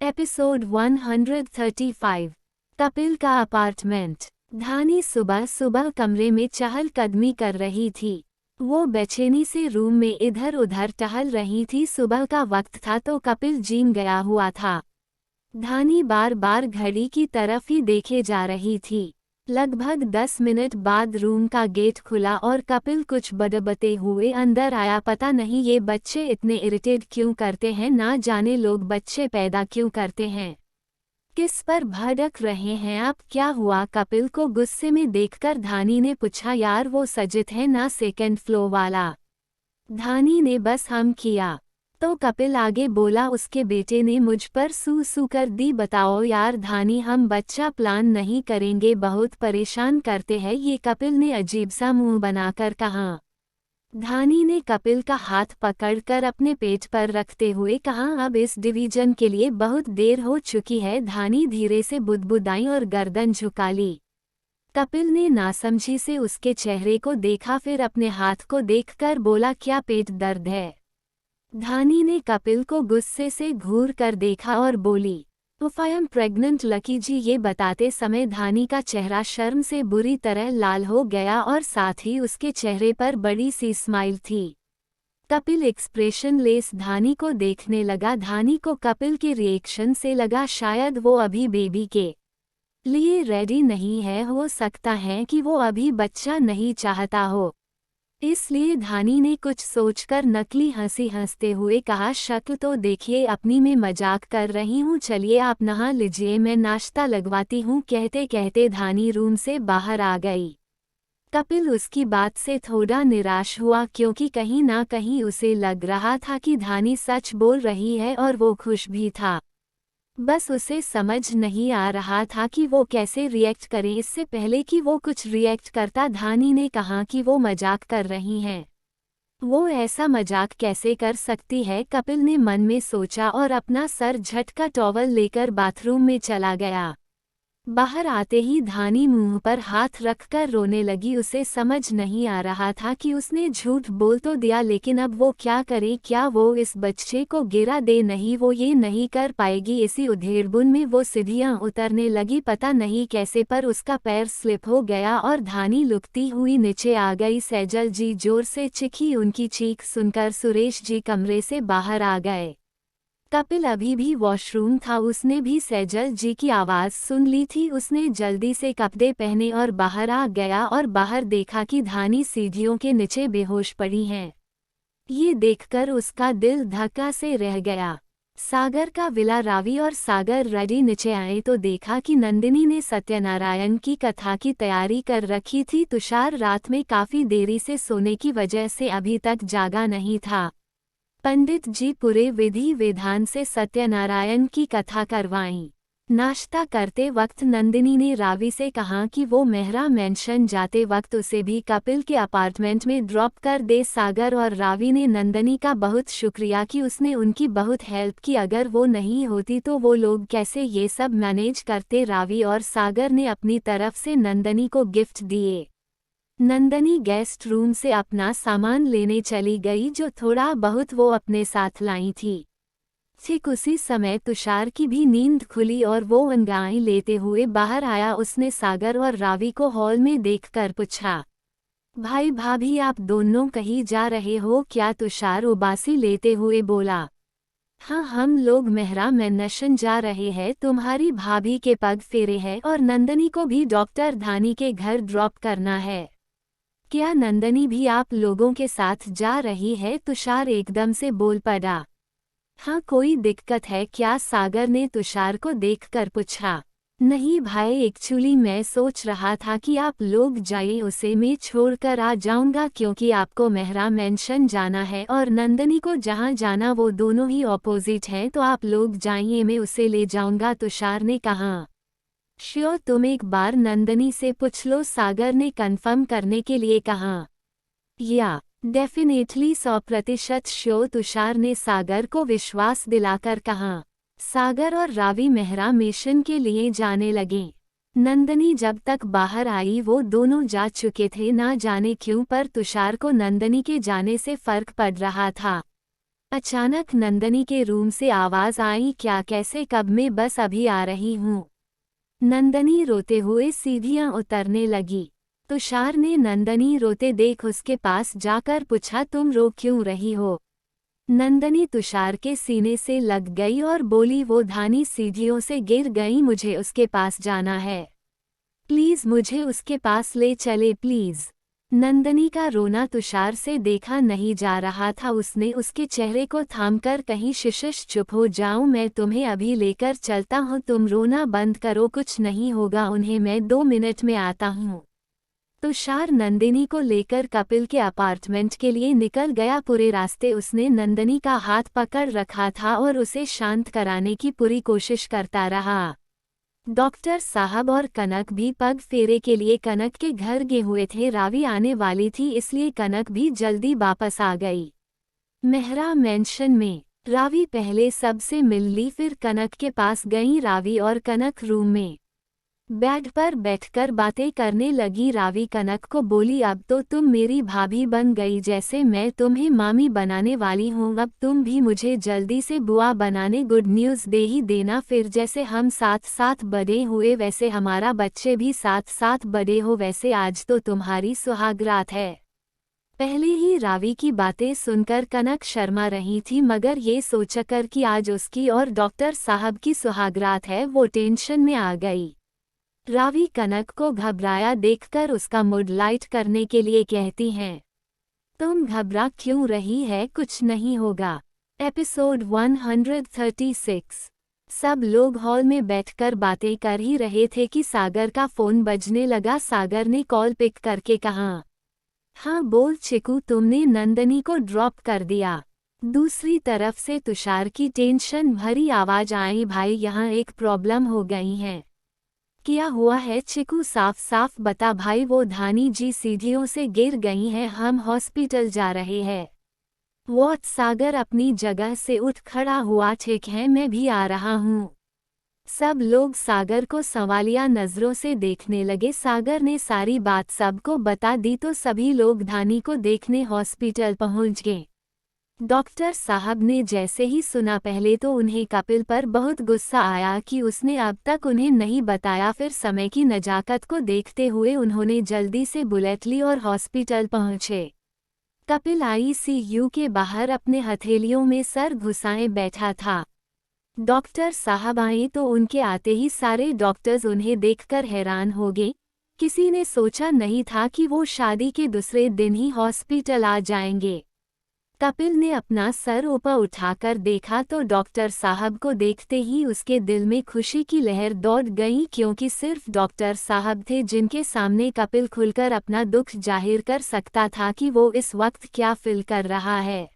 Speaker 1: एपिसोड 135। कपिल का अपार्टमेंट। धानी सुबह सुबह कमरे में चहलकदमी कर रही थी। वो बेचैनी से रूम में इधर उधर टहल रही थी। सुबह का वक्त था तो कपिल जिम गया हुआ था। धानी बार बार घड़ी की तरफ ही देखे जा रही थी। लगभग 10 मिनट बाद रूम का गेट खुला और कपिल कुछ बड़बड़ाते हुए अंदर आया। पता नहीं ये बच्चे इतने इरिटेट क्यों करते हैं, ना जाने लोग बच्चे पैदा क्यों करते हैं, किस पर भड़क रहे हैं आप? क्या हुआ? कपिल को गुस्से में देखकर धानी ने पूछा। यार वो सजित है ना, सेकंड फ्लोर वाला। धानी ने बस हम किया तो कपिल आगे बोला, उसके बेटे ने मुझ पर सू कर दी। बताओ यार धानी, हम बच्चा प्लान नहीं करेंगे, बहुत परेशान करते हैं ये, कपिल ने अजीब सा मुंह बनाकर कहा। धानी ने कपिल का हाथ पकड़कर अपने पेट पर रखते हुए कहा, अब इस डिवीजन के लिए बहुत देर हो चुकी है। धानी धीरे से बुदबुदाई और गर्दन झुका ली। कपिल ने नासमझी से उसके चेहरे को देखा, फिर अपने हाथ को देखकर बोला, क्या पेट दर्द है? धानी ने कपिल को गुस्से से घूर कर देखा और बोली, उफ आई एम प्रेग्नेंट लकी जी। ये बताते समय धानी का चेहरा शर्म से बुरी तरह लाल हो गया और साथ ही उसके चेहरे पर बड़ी सी स्माइल थी। कपिल एक्सप्रेशन लेस धानी को देखने लगा। धानी को कपिल के रिएक्शन से लगा शायद वो अभी बेबी के लिए रेडी नहीं है, हो सकता है कि वो अभी बच्चा नहीं चाहता हो। इसलिए धानी ने कुछ सोचकर नकली हंसी हंसते हुए कहा, शक्ल तो देखिए अपनी, में मजाक कर रही हूँ, चलिए आप नहा लीजिए, मैं नाश्ता लगवाती हूँ। कहते कहते धानी रूम से बाहर आ गई। कपिल उसकी बात से थोड़ा निराश हुआ, क्योंकि कहीं ना कहीं उसे लग रहा था कि धानी सच बोल रही है और वो खुश भी था। बस उसे समझ नहीं आ रहा था कि वो कैसे रिएक्ट करे। इससे पहले कि वो कुछ रिएक्ट करता, धानी ने कहा कि वो मजाक कर रही हैं। वो ऐसा मजाक कैसे कर सकती है? कपिल ने मन में सोचा और अपना सर झटका टॉवल लेकर बाथरूम में चला गया। बाहर आते ही धानी मुंह पर हाथ रखकर रोने लगी। उसे समझ नहीं आ रहा था कि उसने झूठ बोल तो दिया, लेकिन अब वो क्या करे? क्या वो इस बच्चे को गिरा दे? नहीं, वो ये नहीं कर पाएगी। इसी उधेड़बुन में वो सीढ़ियां उतरने लगी। पता नहीं कैसे पर उसका पैर स्लिप हो गया और धानी लुकती हुई नीचे आ गई। सैजल जी जोर से चीखी। उनकी चीख सुनकर सुरेश जी कमरे से बाहर आ गए। कपिल अभी भी वॉशरूम था, उसने भी सैजल जी की आवाज़ सुन ली थी। उसने जल्दी से कपड़े पहने और बाहर आ गया और बाहर देखा कि धानी सीढ़ियों के नीचे बेहोश पड़ी हैं। ये देखकर उसका दिल धक्का से रह गया। सागर का विला रावी और सागर रेडी नीचे आए तो देखा कि नंदिनी ने सत्यनारायण की कथा की तैयारी कर रखी थी। तुषार रात में काफ़ी देरी से सोने की वजह से अभी तक जागा नहीं था। पंडित जी पूरे विधि विधान से सत्यनारायण की कथा करवाईं। नाश्ता करते वक्त नंदिनी ने रावी से कहा कि वो मेहरा मेंशन जाते वक्त उसे भी कपिल के अपार्टमेंट में ड्रॉप कर दे। सागर और रावी ने नंदिनी का बहुत शुक्रिया कि उसने उनकी बहुत हेल्प की, अगर वो नहीं होती तो वो लोग कैसे ये सब मैनेज करते। रावी और सागर ने अपनी तरफ से नंदिनी को गिफ्ट दिए। नंदिनी गेस्ट रूम से अपना सामान लेने चली गई, जो थोड़ा बहुत वो अपने साथ लाई थी। ठीक उसी समय तुषार की भी नींद खुली और वो अंगाई लेते हुए बाहर आया। उसने सागर और रावी को हॉल में देखकर पूछा, भाई भाभी आप दोनों कहीं जा रहे हो क्या? तुषार उबासी लेते हुए बोला, हाँ हम लोग मेहरा मेंशन जा रहे हैं, तुम्हारी भाभी के पग फेरे हैं और नंदिनी को भी डॉक्टर धानी के घर ड्रॉप करना है। क्या नंदिनी भी आप लोगों के साथ जा रही है? तुषार एकदम से बोल पड़ा। हाँ, कोई दिक्कत है क्या? सागर ने तुषार को देखकर पूछा। नहीं भाई, एक्चुअली मैं सोच रहा था कि आप लोग जाइए, उसे मैं छोड़कर आ जाऊंगा, क्योंकि आपको मेहरा मेंशन जाना है और नंदिनी को जहाँ जाना वो दोनों ही ऑपोजिट हैं, तो आप लोग जाइए, मैं उसे ले जाऊंगा। तुषार ने कहा। श्योर, तुम एक बार नंदिनी से पूछ लो, सागर ने कंफर्म करने के लिए कहा। या डेफिनेटली 100% श्योर, तुषार ने सागर को विश्वास दिलाकर कहा। सागर और रावी मेहरा मिशन के लिए जाने लगे। नंदिनी जब तक बाहर आई वो दोनों जा चुके थे, ना जाने क्यों पर तुषार को नंदिनी के जाने से फर्क पड़ रहा था। अचानक नंदिनी के रूम से आवाज आई, क्या कैसे कब? मैं बस अभी आ रही हूँ। नंदिनी रोते हुए सीढ़ियां उतरने लगी। तुषार ने नंदिनी रोते देख उसके पास जाकर पूछा, तुम रो क्यों रही हो? नंदिनी तुषार के सीने से लग गई और बोली, वो धानी सीढ़ियों से गिर गई, मुझे उसके पास जाना है, प्लीज मुझे उसके पास ले चले प्लीज। नंदिनी का रोना तुषार से देखा नहीं जा रहा था। उसने उसके चेहरे को थामकर कहीं, शिशिश चुप हो जाऊं, मैं तुम्हें अभी लेकर चलता हूं, तुम रोना बंद करो, कुछ नहीं होगा उन्हें, मैं 2 मिनट में आता हूं। तुषार नंदिनी को लेकर कपिल के अपार्टमेंट के लिए निकल गया। पूरे रास्ते उसने नंदिनी का हाथ पकड़ रखा था और उसे शांत कराने की पूरी कोशिश करता रहा। डॉक्टर साहब और कनक भी पग फेरे के लिए कनक के घर गए हुए थे। रावी आने वाली थी, इसलिए कनक भी जल्दी वापस आ गई। मेहरा मेंशन में रावी पहले सबसे मिल ली, फिर कनक के पास गई। रावी और कनक रूम में बेड पर बैठकर बातें करने लगी। रावी कनक को बोली, अब तो तुम मेरी भाभी बन गई, जैसे मैं तुम्हें मामी बनाने वाली हूँ अब तुम भी मुझे जल्दी से बुआ बनाने गुड न्यूज़ दे ही देना। फिर जैसे हम साथ साथ बड़े हुए वैसे हमारा बच्चे भी साथ साथ बड़े हो। वैसे आज तो तुम्हारी सुहागरात है। पहले ही रावी की बातें सुनकर कनक शर्मा रही थी, मगर ये सोचकर कि आज उसकी और डॉक्टर साहब की सुहागरात है वो टेंशन में आ गई। रावी कनक को घबराया देखकर उसका मूड लाइट करने के लिए कहती हैं, तुम घबरा क्यों रही है, कुछ नहीं होगा। एपिसोड 136। सब लोग हॉल में बैठकर बातें कर ही रहे थे कि सागर का फोन बजने लगा। सागर ने कॉल पिक करके कहा, हाँ बोल चिकू, तुमने नंदनी को ड्रॉप कर दिया। दूसरी तरफ से तुषार की टेंशन भरी आवाज आई, भाई यहाँ एक प्रॉब्लम हो गई है। क्या हुआ है चिकू, साफ साफ बता भाई। वो धानी जी सीढ़ियों से गिर गई हैं, हम हॉस्पिटल जा रहे हैं। व्हाट? सागर अपनी जगह से उठ खड़ा हुआ, ठीक है मैं भी आ रहा हूँ। सब लोग सागर को सवालिया नजरों से देखने लगे। सागर ने सारी बात सबको बता दी तो सभी लोग धानी को देखने हॉस्पिटल पहुंच गए। डॉक्टर साहब ने जैसे ही सुना, पहले तो उन्हें कपिल पर बहुत गुस्सा आया कि उसने अब तक उन्हें नहीं बताया। फिर समय की नजाकत को देखते हुए उन्होंने जल्दी से बुलेट ली और हॉस्पिटल पहुंचे। कपिल आईसीयू के बाहर अपने हथेलियों में सर घुसाए बैठा था। डॉक्टर साहब आए तो उनके आते ही सारे डॉक्टर्स उन्हें देखकर हैरान हो गए। किसी ने सोचा नहीं था कि वो शादी के दूसरे दिन ही हॉस्पिटल आ जाएंगे। कपिल ने अपना सर ऊपर उठाकर देखा तो डॉक्टर साहब को देखते ही उसके दिल में खुशी की लहर दौड़ गई, क्योंकि सिर्फ डॉक्टर साहब थे जिनके सामने कपिल खुलकर अपना दुख जाहिर कर सकता था कि वो इस वक्त क्या फील कर रहा है।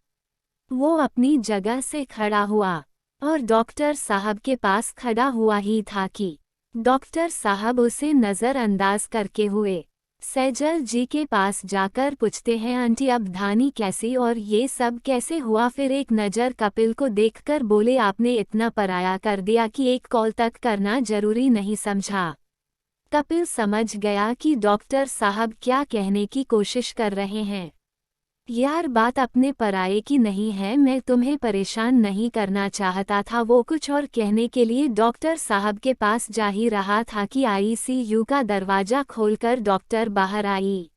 Speaker 1: वो अपनी जगह से खड़ा हुआ और डॉक्टर साहब के पास खड़ा हुआ ही था कि डॉक्टर साहब उसे नज़रअंदाज करके हुए सैजल जी के पास जाकर पूछते हैं, आंटी अब धानी कैसी और ये सब कैसे हुआ। फिर एक नज़र कपिल को देखकर बोले, आपने इतना पराया कर दिया कि एक कॉल तक करना जरूरी नहीं समझा। कपिल समझ गया कि डॉक्टर साहब क्या कहने की कोशिश कर रहे हैं। यार बात अपने पराये की नहीं है, मैं तुम्हें परेशान नहीं करना चाहता था। वो कुछ और कहने के लिए डॉक्टर साहब के पास जा ही रहा था कि आईसीयू का दरवाजा खोलकर डॉक्टर बाहर आई।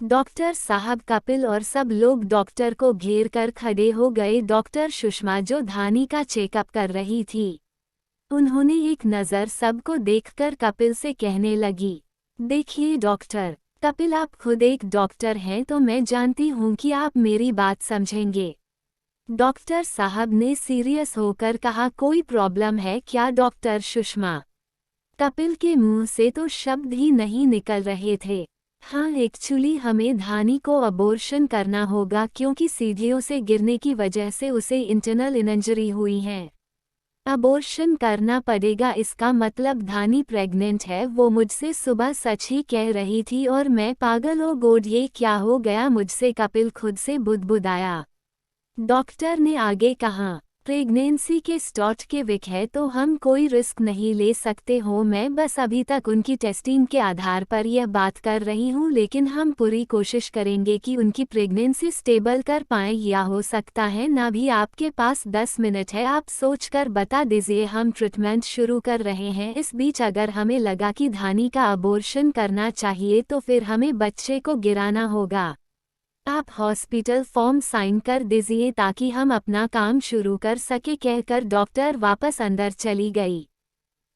Speaker 1: डॉक्टर साहब, कपिल और सब लोग डॉक्टर को घेर कर खड़े हो गए। डॉक्टर सुषमा जो धानी का चेकअप कर रही थी, उन्होंने एक नज़र सबको देखकर कपिल से कहने लगी, देखिए डॉक्टर कपिल, आप खुद एक डॉक्टर हैं तो मैं जानती हूँ कि आप मेरी बात समझेंगे। डॉक्टर साहब ने सीरियस होकर कहा, कोई प्रॉब्लम है क्या डॉक्टर सुषमा? कपिल के मुंह से तो शब्द ही नहीं निकल रहे थे। हाँ, एक्चुअली हमें धानी को अबॉर्शन करना होगा क्योंकि सीढ़ियों से गिरने की वजह से उसे इंटरनल इंजरी हुई है। अबॉर्शन करना पड़ेगा, इसका मतलब धानी प्रेग्नेंट है। वो मुझसे सुबह सच ही कह रही थी और मैं पागल हो गॉड, ये क्या हो गया मुझसे? कपिल खुद से बुदबुदाया। डॉक्टर ने आगे कहा, प्रेगनेंसी के स्टार्ट के वीक है तो हम कोई रिस्क नहीं ले सकते हो। मैं बस अभी तक उनकी टेस्टिंग के आधार पर यह बात कर रही हूँ, लेकिन हम पूरी कोशिश करेंगे कि उनकी प्रेगनेंसी स्टेबल कर पाएं। या हो सकता है ना भी। आपके पास 10 मिनट है, आप सोचकर बता दीजिए, हम ट्रीटमेंट शुरू कर रहे हैं। इस बीच अगर हमें लगा कि धानी का अबॉर्शन करना चाहिए तो फिर हमें बच्चे को गिराना होगा। आप हॉस्पिटल फॉर्म साइन कर दीजिए ताकि हम अपना काम शुरू कर सके, कहकर डॉक्टर वापस अंदर चली गई।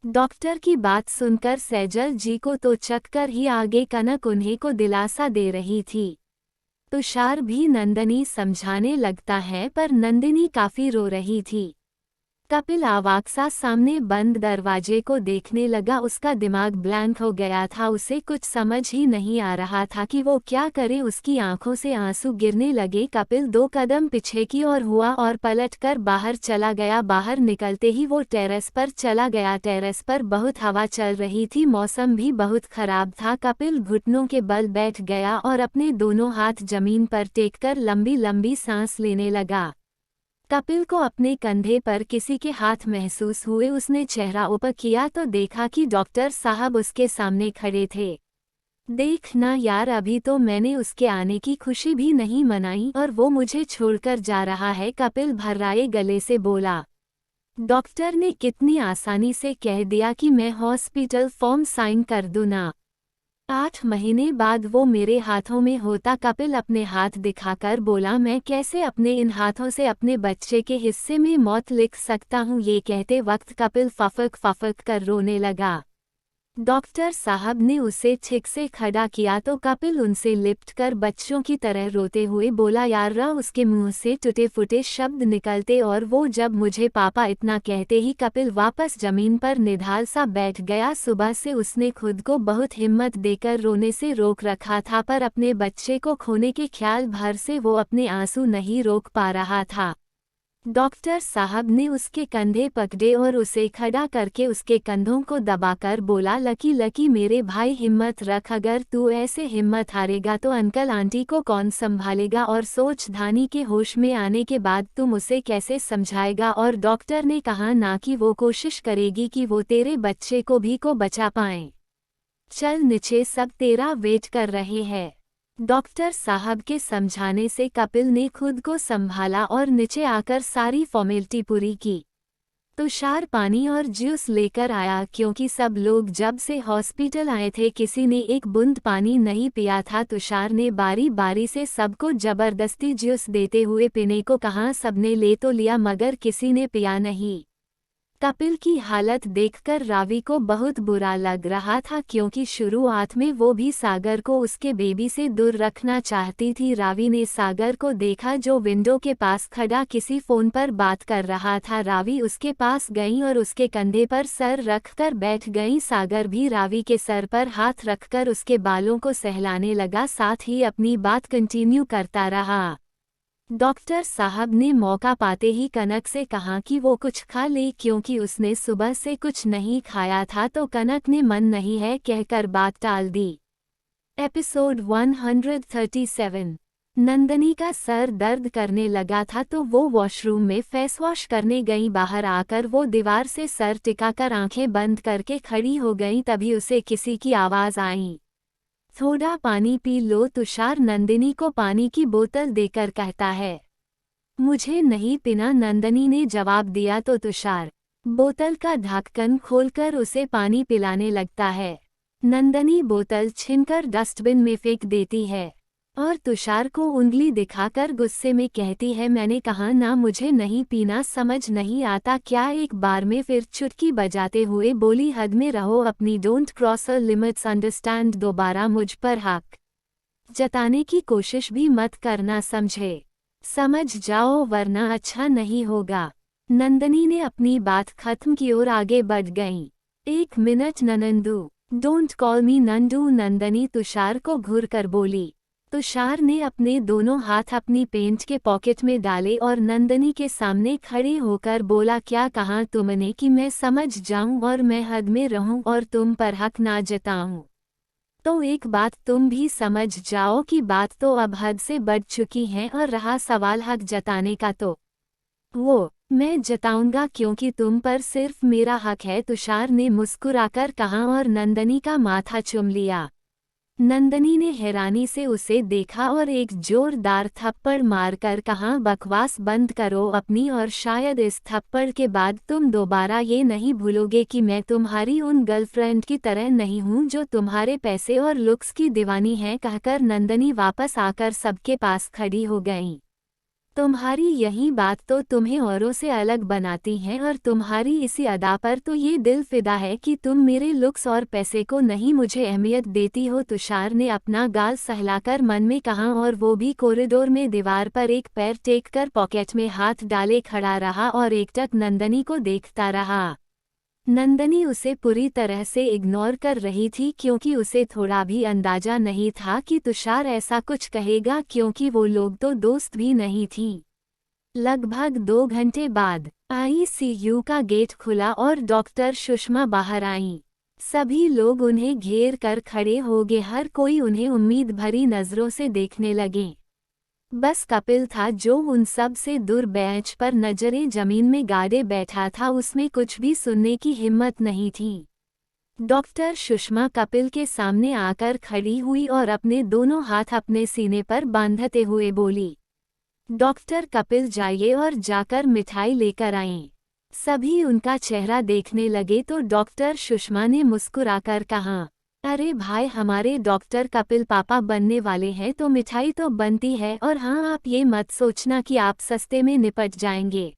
Speaker 1: डॉक्टर की बात सुनकर सैजल जी को तो चक्कर ही आगे। कनक उन्हें को दिलासा दे रही थी। तुषार भी नंदिनी समझाने लगता है पर नंदिनी काफी रो रही थी। कपिल आवाक्सा सामने बंद दरवाजे को देखने लगा। उसका दिमाग ब्लैंक हो गया था, उसे कुछ समझ ही नहीं आ रहा था कि वो क्या करे। उसकी आंखों से आंसू गिरने लगे। कपिल 2 कदम पीछे की ओर हुआ और पलटकर बाहर चला गया। बाहर निकलते ही वो टेरेस पर चला गया। टेरेस पर बहुत हवा चल रही थी, मौसम भी बहुत खराब था। कपिल घुटनों के बल बैठ गया और अपने दोनों हाथ जमीन पर टेककर लंबी लंबी सांस लेने लगा। कपिल को अपने कंधे पर किसी के हाथ महसूस हुए। उसने चेहरा ऊपर किया तो देखा कि डॉक्टर साहब उसके सामने खड़े थे। देख ना यार, अभी तो मैंने उसके आने की खुशी भी नहीं मनाई और वो मुझे छोड़कर जा रहा है, कपिल भर्राए गले से बोला। डॉक्टर ने कितनी आसानी से कह दिया कि मैं हॉस्पिटल फॉर्म साइन कर दूं ना। 8 महीने बाद वो मेरे हाथों में होता। कपिल अपने हाथ दिखाकर बोला, मैं कैसे अपने इन हाथों से अपने बच्चे के हिस्से में मौत लिख सकता हूँ। ये कहते वक्त कपिल फफक फफक कर रोने लगा। डॉक्टर साहब ने उसे ठीक से खड़ा किया तो कपिल उनसे लिपट कर बच्चों की तरह रोते हुए बोला, यार रा। उसके मुंह से टूटे फूटे शब्द निकलते और वो जब मुझे पापा इतना कहते ही कपिल वापस जमीन पर निढाल सा बैठ गया। सुबह से उसने खुद को बहुत हिम्मत देकर रोने से रोक रखा था, पर अपने बच्चे को खोने के ख्याल भर से वो अपने आंसू नहीं रोक पा रहा था। डॉक्टर साहब ने उसके कंधे पकड़े और उसे खड़ा करके उसके कंधों को दबाकर बोला, लकी लकी मेरे भाई, हिम्मत रख। अगर तू ऐसे हिम्मत हारेगा तो अंकल आंटी को कौन संभालेगा, और सोच धानी के होश में आने के बाद तुम उसे कैसे समझाएगा। और डॉक्टर ने कहा ना कि वो कोशिश करेगी कि वो तेरे बच्चे को भी को बचा पाए। चल नीचे, सब तेरा वेट कर रहे हैं। डॉक्टर साहब के समझाने से कपिल ने खुद को संभाला और नीचे आकर सारी फॉर्मेलिटी पूरी की। तुषार पानी और जूस लेकर आया, क्योंकि सब लोग जब से हॉस्पिटल आए थे किसी ने एक बूंद पानी नहीं पिया था। तुषार ने बारी बारी से सबको जबरदस्ती जूस देते हुए पीने को कहा। सबने ले तो लिया मगर किसी ने पिया नहीं। कपिल की हालत देखकर रावी को बहुत बुरा लग रहा था, क्योंकि शुरुआत में वो भी सागर को उसके बेबी से दूर रखना चाहती थी। रावी ने सागर को देखा जो विंडो के पास खड़ा किसी फोन पर बात कर रहा था। रावी उसके पास गई और उसके कंधे पर सर रखकर बैठ गई। सागर भी रावी के सर पर हाथ रखकर उसके बालों को सहलाने लगा, साथ ही अपनी बात कंटिन्यू करता रहा। डॉक्टर साहब ने मौका पाते ही कनक से कहा कि वो कुछ खा ले, क्योंकि उसने सुबह से कुछ नहीं खाया था। तो कनक ने मन नहीं है कहकर बात टाल दी। एपिसोड 137। नंदनी का सर दर्द करने लगा था तो वो वॉशरूम में फेस वॉश करने गई। बाहर आकर वो दीवार से सर टिकाकर आंखें बंद करके खड़ी हो गई। तभी उसे किसी की आवाज़ आई, थोड़ा पानी पी लो। तुषार नंदिनी को पानी की बोतल देकर कहता है। मुझे नहीं पीना, नंदिनी ने जवाब दिया तो तुषार बोतल का ढक्कन खोलकर उसे पानी पिलाने लगता है। नंदिनी बोतल छीनकर डस्टबिन में फेंक देती है और तुषार को उंगली दिखाकर गुस्से में कहती है, मैंने कहा ना मुझे नहीं पीना, समझ नहीं आता क्या। एक बार में फिर चुटकी बजाते हुए बोली, हद में रहो अपनी, don't cross a limits, understand. दोबारा मुझ पर हक जताने की कोशिश भी मत करना, समझे? समझ जाओ वरना अच्छा नहीं होगा। नंदिनी ने अपनी बात खत्म की और आगे बढ़ गई। 1 मिनट ननंदू, don't call me Nandu, Nandini Tushar को घूर कर बोली। तुषार ने अपने दोनों हाथ अपनी पेंट के पॉकेट में डाले और नंदिनी के सामने खड़े होकर बोला, क्या कहा तुमने कि मैं समझ जाऊं और मैं हद में रहूं और तुम पर हक ना जताऊं? तो एक बात तुम भी समझ जाओ कि बात तो अब हद से बढ़ चुकी है, और रहा सवाल हक जताने का तो वो मैं जताऊंगा, क्योंकि तुम पर सिर्फ मेरा हक है, तुषार ने मुस्कुराकर कहा और नंदिनी का माथा चूम लिया। नंदिनी ने हैरानी से उसे देखा और एक जोरदार थप्पड़ मारकर कहा, बकवास बंद करो अपनी, और शायद इस थप्पड़ के बाद तुम दोबारा ये नहीं भूलोगे कि मैं तुम्हारी उन गर्लफ्रेंड की तरह नहीं हूँ जो तुम्हारे पैसे और लुक्स की दीवानी है। कहकर नंदिनी वापस आकर सबके पास खड़ी हो गई। तुम्हारी यही बात तो तुम्हें औरों से अलग बनाती है, और तुम्हारी इसी अदा पर तो ये दिल फिदा है कि तुम मेरे लुक्स और पैसे को नहीं मुझे अहमियत देती हो। तुषार ने अपना गाल सहलाकर मन में कहा, और वो भी कॉरिडोर में दीवार पर एक पैर टेक कर पॉकेट में हाथ डाले खड़ा रहा और एकटक नंदिनी को देखता रहा। नंदिनी उसे पूरी तरह से इग्नोर कर रही थी, क्योंकि उसे थोड़ा भी अंदाजा नहीं था कि तुषार ऐसा कुछ कहेगा, क्योंकि वो लोग तो दोस्त भी नहीं थी। लगभग 2 घंटे बाद आईसीयू का गेट खुला और डॉक्टर सुषमा बाहर आईं। सभी लोग उन्हें घेर कर खड़े हो गए, हर कोई उन्हें उम्मीद भरी नजरों से देखने लगे। बस कपिल था जो उन सब से दूर बेंच पर नजरें जमीन में गाड़े बैठा था। उसमें कुछ भी सुनने की हिम्मत नहीं थी। डॉक्टर सुषमा कपिल के सामने आकर खड़ी हुई और अपने दोनों हाथ अपने सीने पर बांधते हुए बोली, डॉक्टर कपिल जाइए और जाकर मिठाई लेकर आएं। सभी उनका चेहरा देखने लगे तो डॉक्टर सुषमा ने मुस्कुराकर कहा, अरे भाई, हमारे डॉक्टर कपिल पापा बनने वाले हैं तो मिठाई तो बनती है। और हाँ, आप ये मत सोचना कि आप सस्ते में निपट जाएंगे।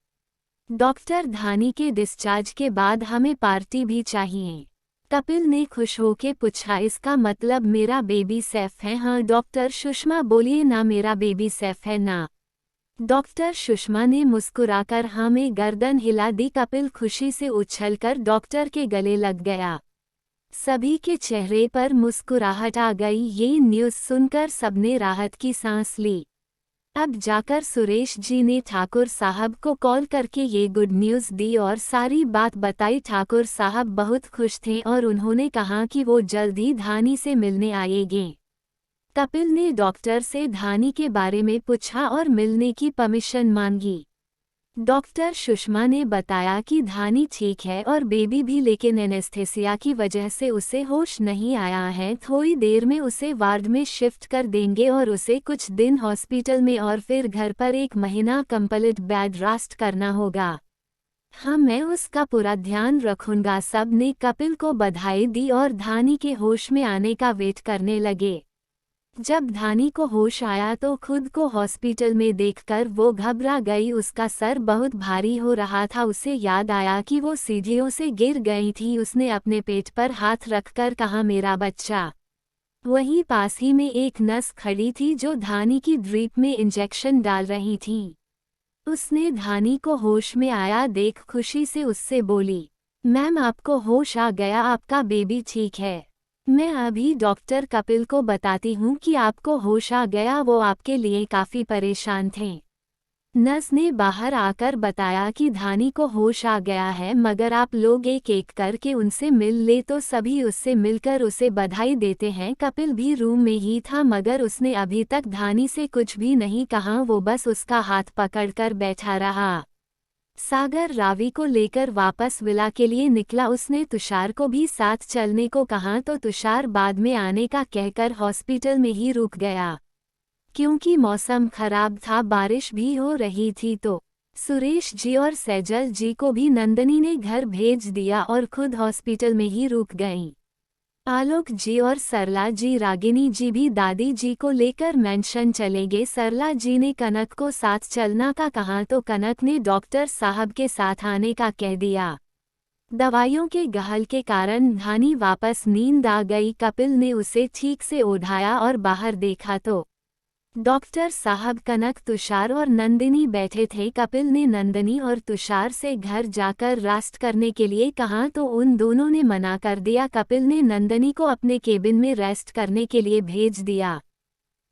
Speaker 1: डॉक्टर धानी के डिस्चार्ज के बाद हमें पार्टी भी चाहिए। कपिल ने खुश होके पूछा, इसका मतलब मेरा बेबी सेफ है? हाँ डॉक्टर सुषमा बोलिए ना, मेरा बेबी सेफ है ना। डॉक्टर सुषमा ने मुस्कुराकर हाँ में गर्दन हिला दी। कपिल खुशी से उछलकर डॉक्टर के गले लग गया। सभी के चेहरे पर मुस्कुराहट आ गई। ये न्यूज़ सुनकर सबने राहत की सांस ली। अब जाकर सुरेश जी ने ठाकुर साहब को कॉल करके ये गुड न्यूज़ दी और सारी बात बताई। ठाकुर साहब बहुत खुश थे और उन्होंने कहा कि वो जल्द ही धानी से मिलने आएंगे। कपिल ने डॉक्टर से धानी के बारे में पूछा और मिलने की परमिशन मांगी। डॉक्टर सुषमा ने बताया कि धानी ठीक है और बेबी भी, लेकिन एनेस्थेसिया की वजह से उसे होश नहीं आया है। थोड़ी देर में उसे वार्ड में शिफ्ट कर देंगे और उसे कुछ दिन हॉस्पिटल में और फिर घर पर 1 महीना कंप्लीट बेड रेस्ट करना होगा। हाँ, मैं उसका पूरा ध्यान रखूंगा। सब ने कपिल को बधाई दी और धानी के होश में आने का वेट करने लगे। जब धानी को होश आया तो खुद को हॉस्पिटल में देखकर वो घबरा गई। उसका सर बहुत भारी हो रहा था। उसे याद आया कि वो सीढ़ियों से गिर गई थी। उसने अपने पेट पर हाथ रखकर कहा, मेरा बच्चा। वहीं पास ही में एक नर्स खड़ी थी जो धानी की ड्रिप में इंजेक्शन डाल रही थी। उसने धानी को होश में आया देख खुशी से उससे बोली, मैम आपको होश आ गया, आपका बेबी ठीक है। मैं अभी डॉक्टर कपिल को बताती हूँ कि आपको होश आ गया, वो आपके लिए काफ़ी परेशान थे। नर्स ने बाहर आकर बताया कि धानी को होश आ गया है, मगर आप लोग एक एक करके उनसे मिल ले तो सभी उससे मिलकर उसे बधाई देते हैं। कपिल भी रूम में ही था मगर उसने अभी तक धानी से कुछ भी नहीं कहा। वो बस उसका हाथ पकड़कर बैठा रहा। सागर रावी को लेकर वापस विला के लिए निकला। उसने तुषार को भी साथ चलने को कहा तो तुषार बाद में आने का कहकर हॉस्पिटल में ही रुक गया। क्योंकि मौसम खराब था, बारिश भी हो रही थी तो सुरेश जी और सैजल जी को भी नंदनी ने घर भेज दिया और खुद हॉस्पिटल में ही रुक गईं। आलोक जी और सरला जी, रागिनी जी भी दादी जी को लेकर मेंशन चले गए। सरला जी ने कनक को साथ चलना का कहा तो कनक ने डॉक्टर साहब के साथ आने का कह दिया। दवाइयों के गहल के कारण धानी वापस नींद आ गई। कपिल ने उसे ठीक से उठाया और बाहर देखा तो डॉक्टर साहब, कनक, तुषार और नंदिनी बैठे थे। कपिल ने नंदिनी और तुषार से घर जाकर रेस्ट करने के लिए कहा तो उन दोनों ने मना कर दिया। कपिल ने नंदिनी को अपने केबिन में रेस्ट करने के लिए भेज दिया।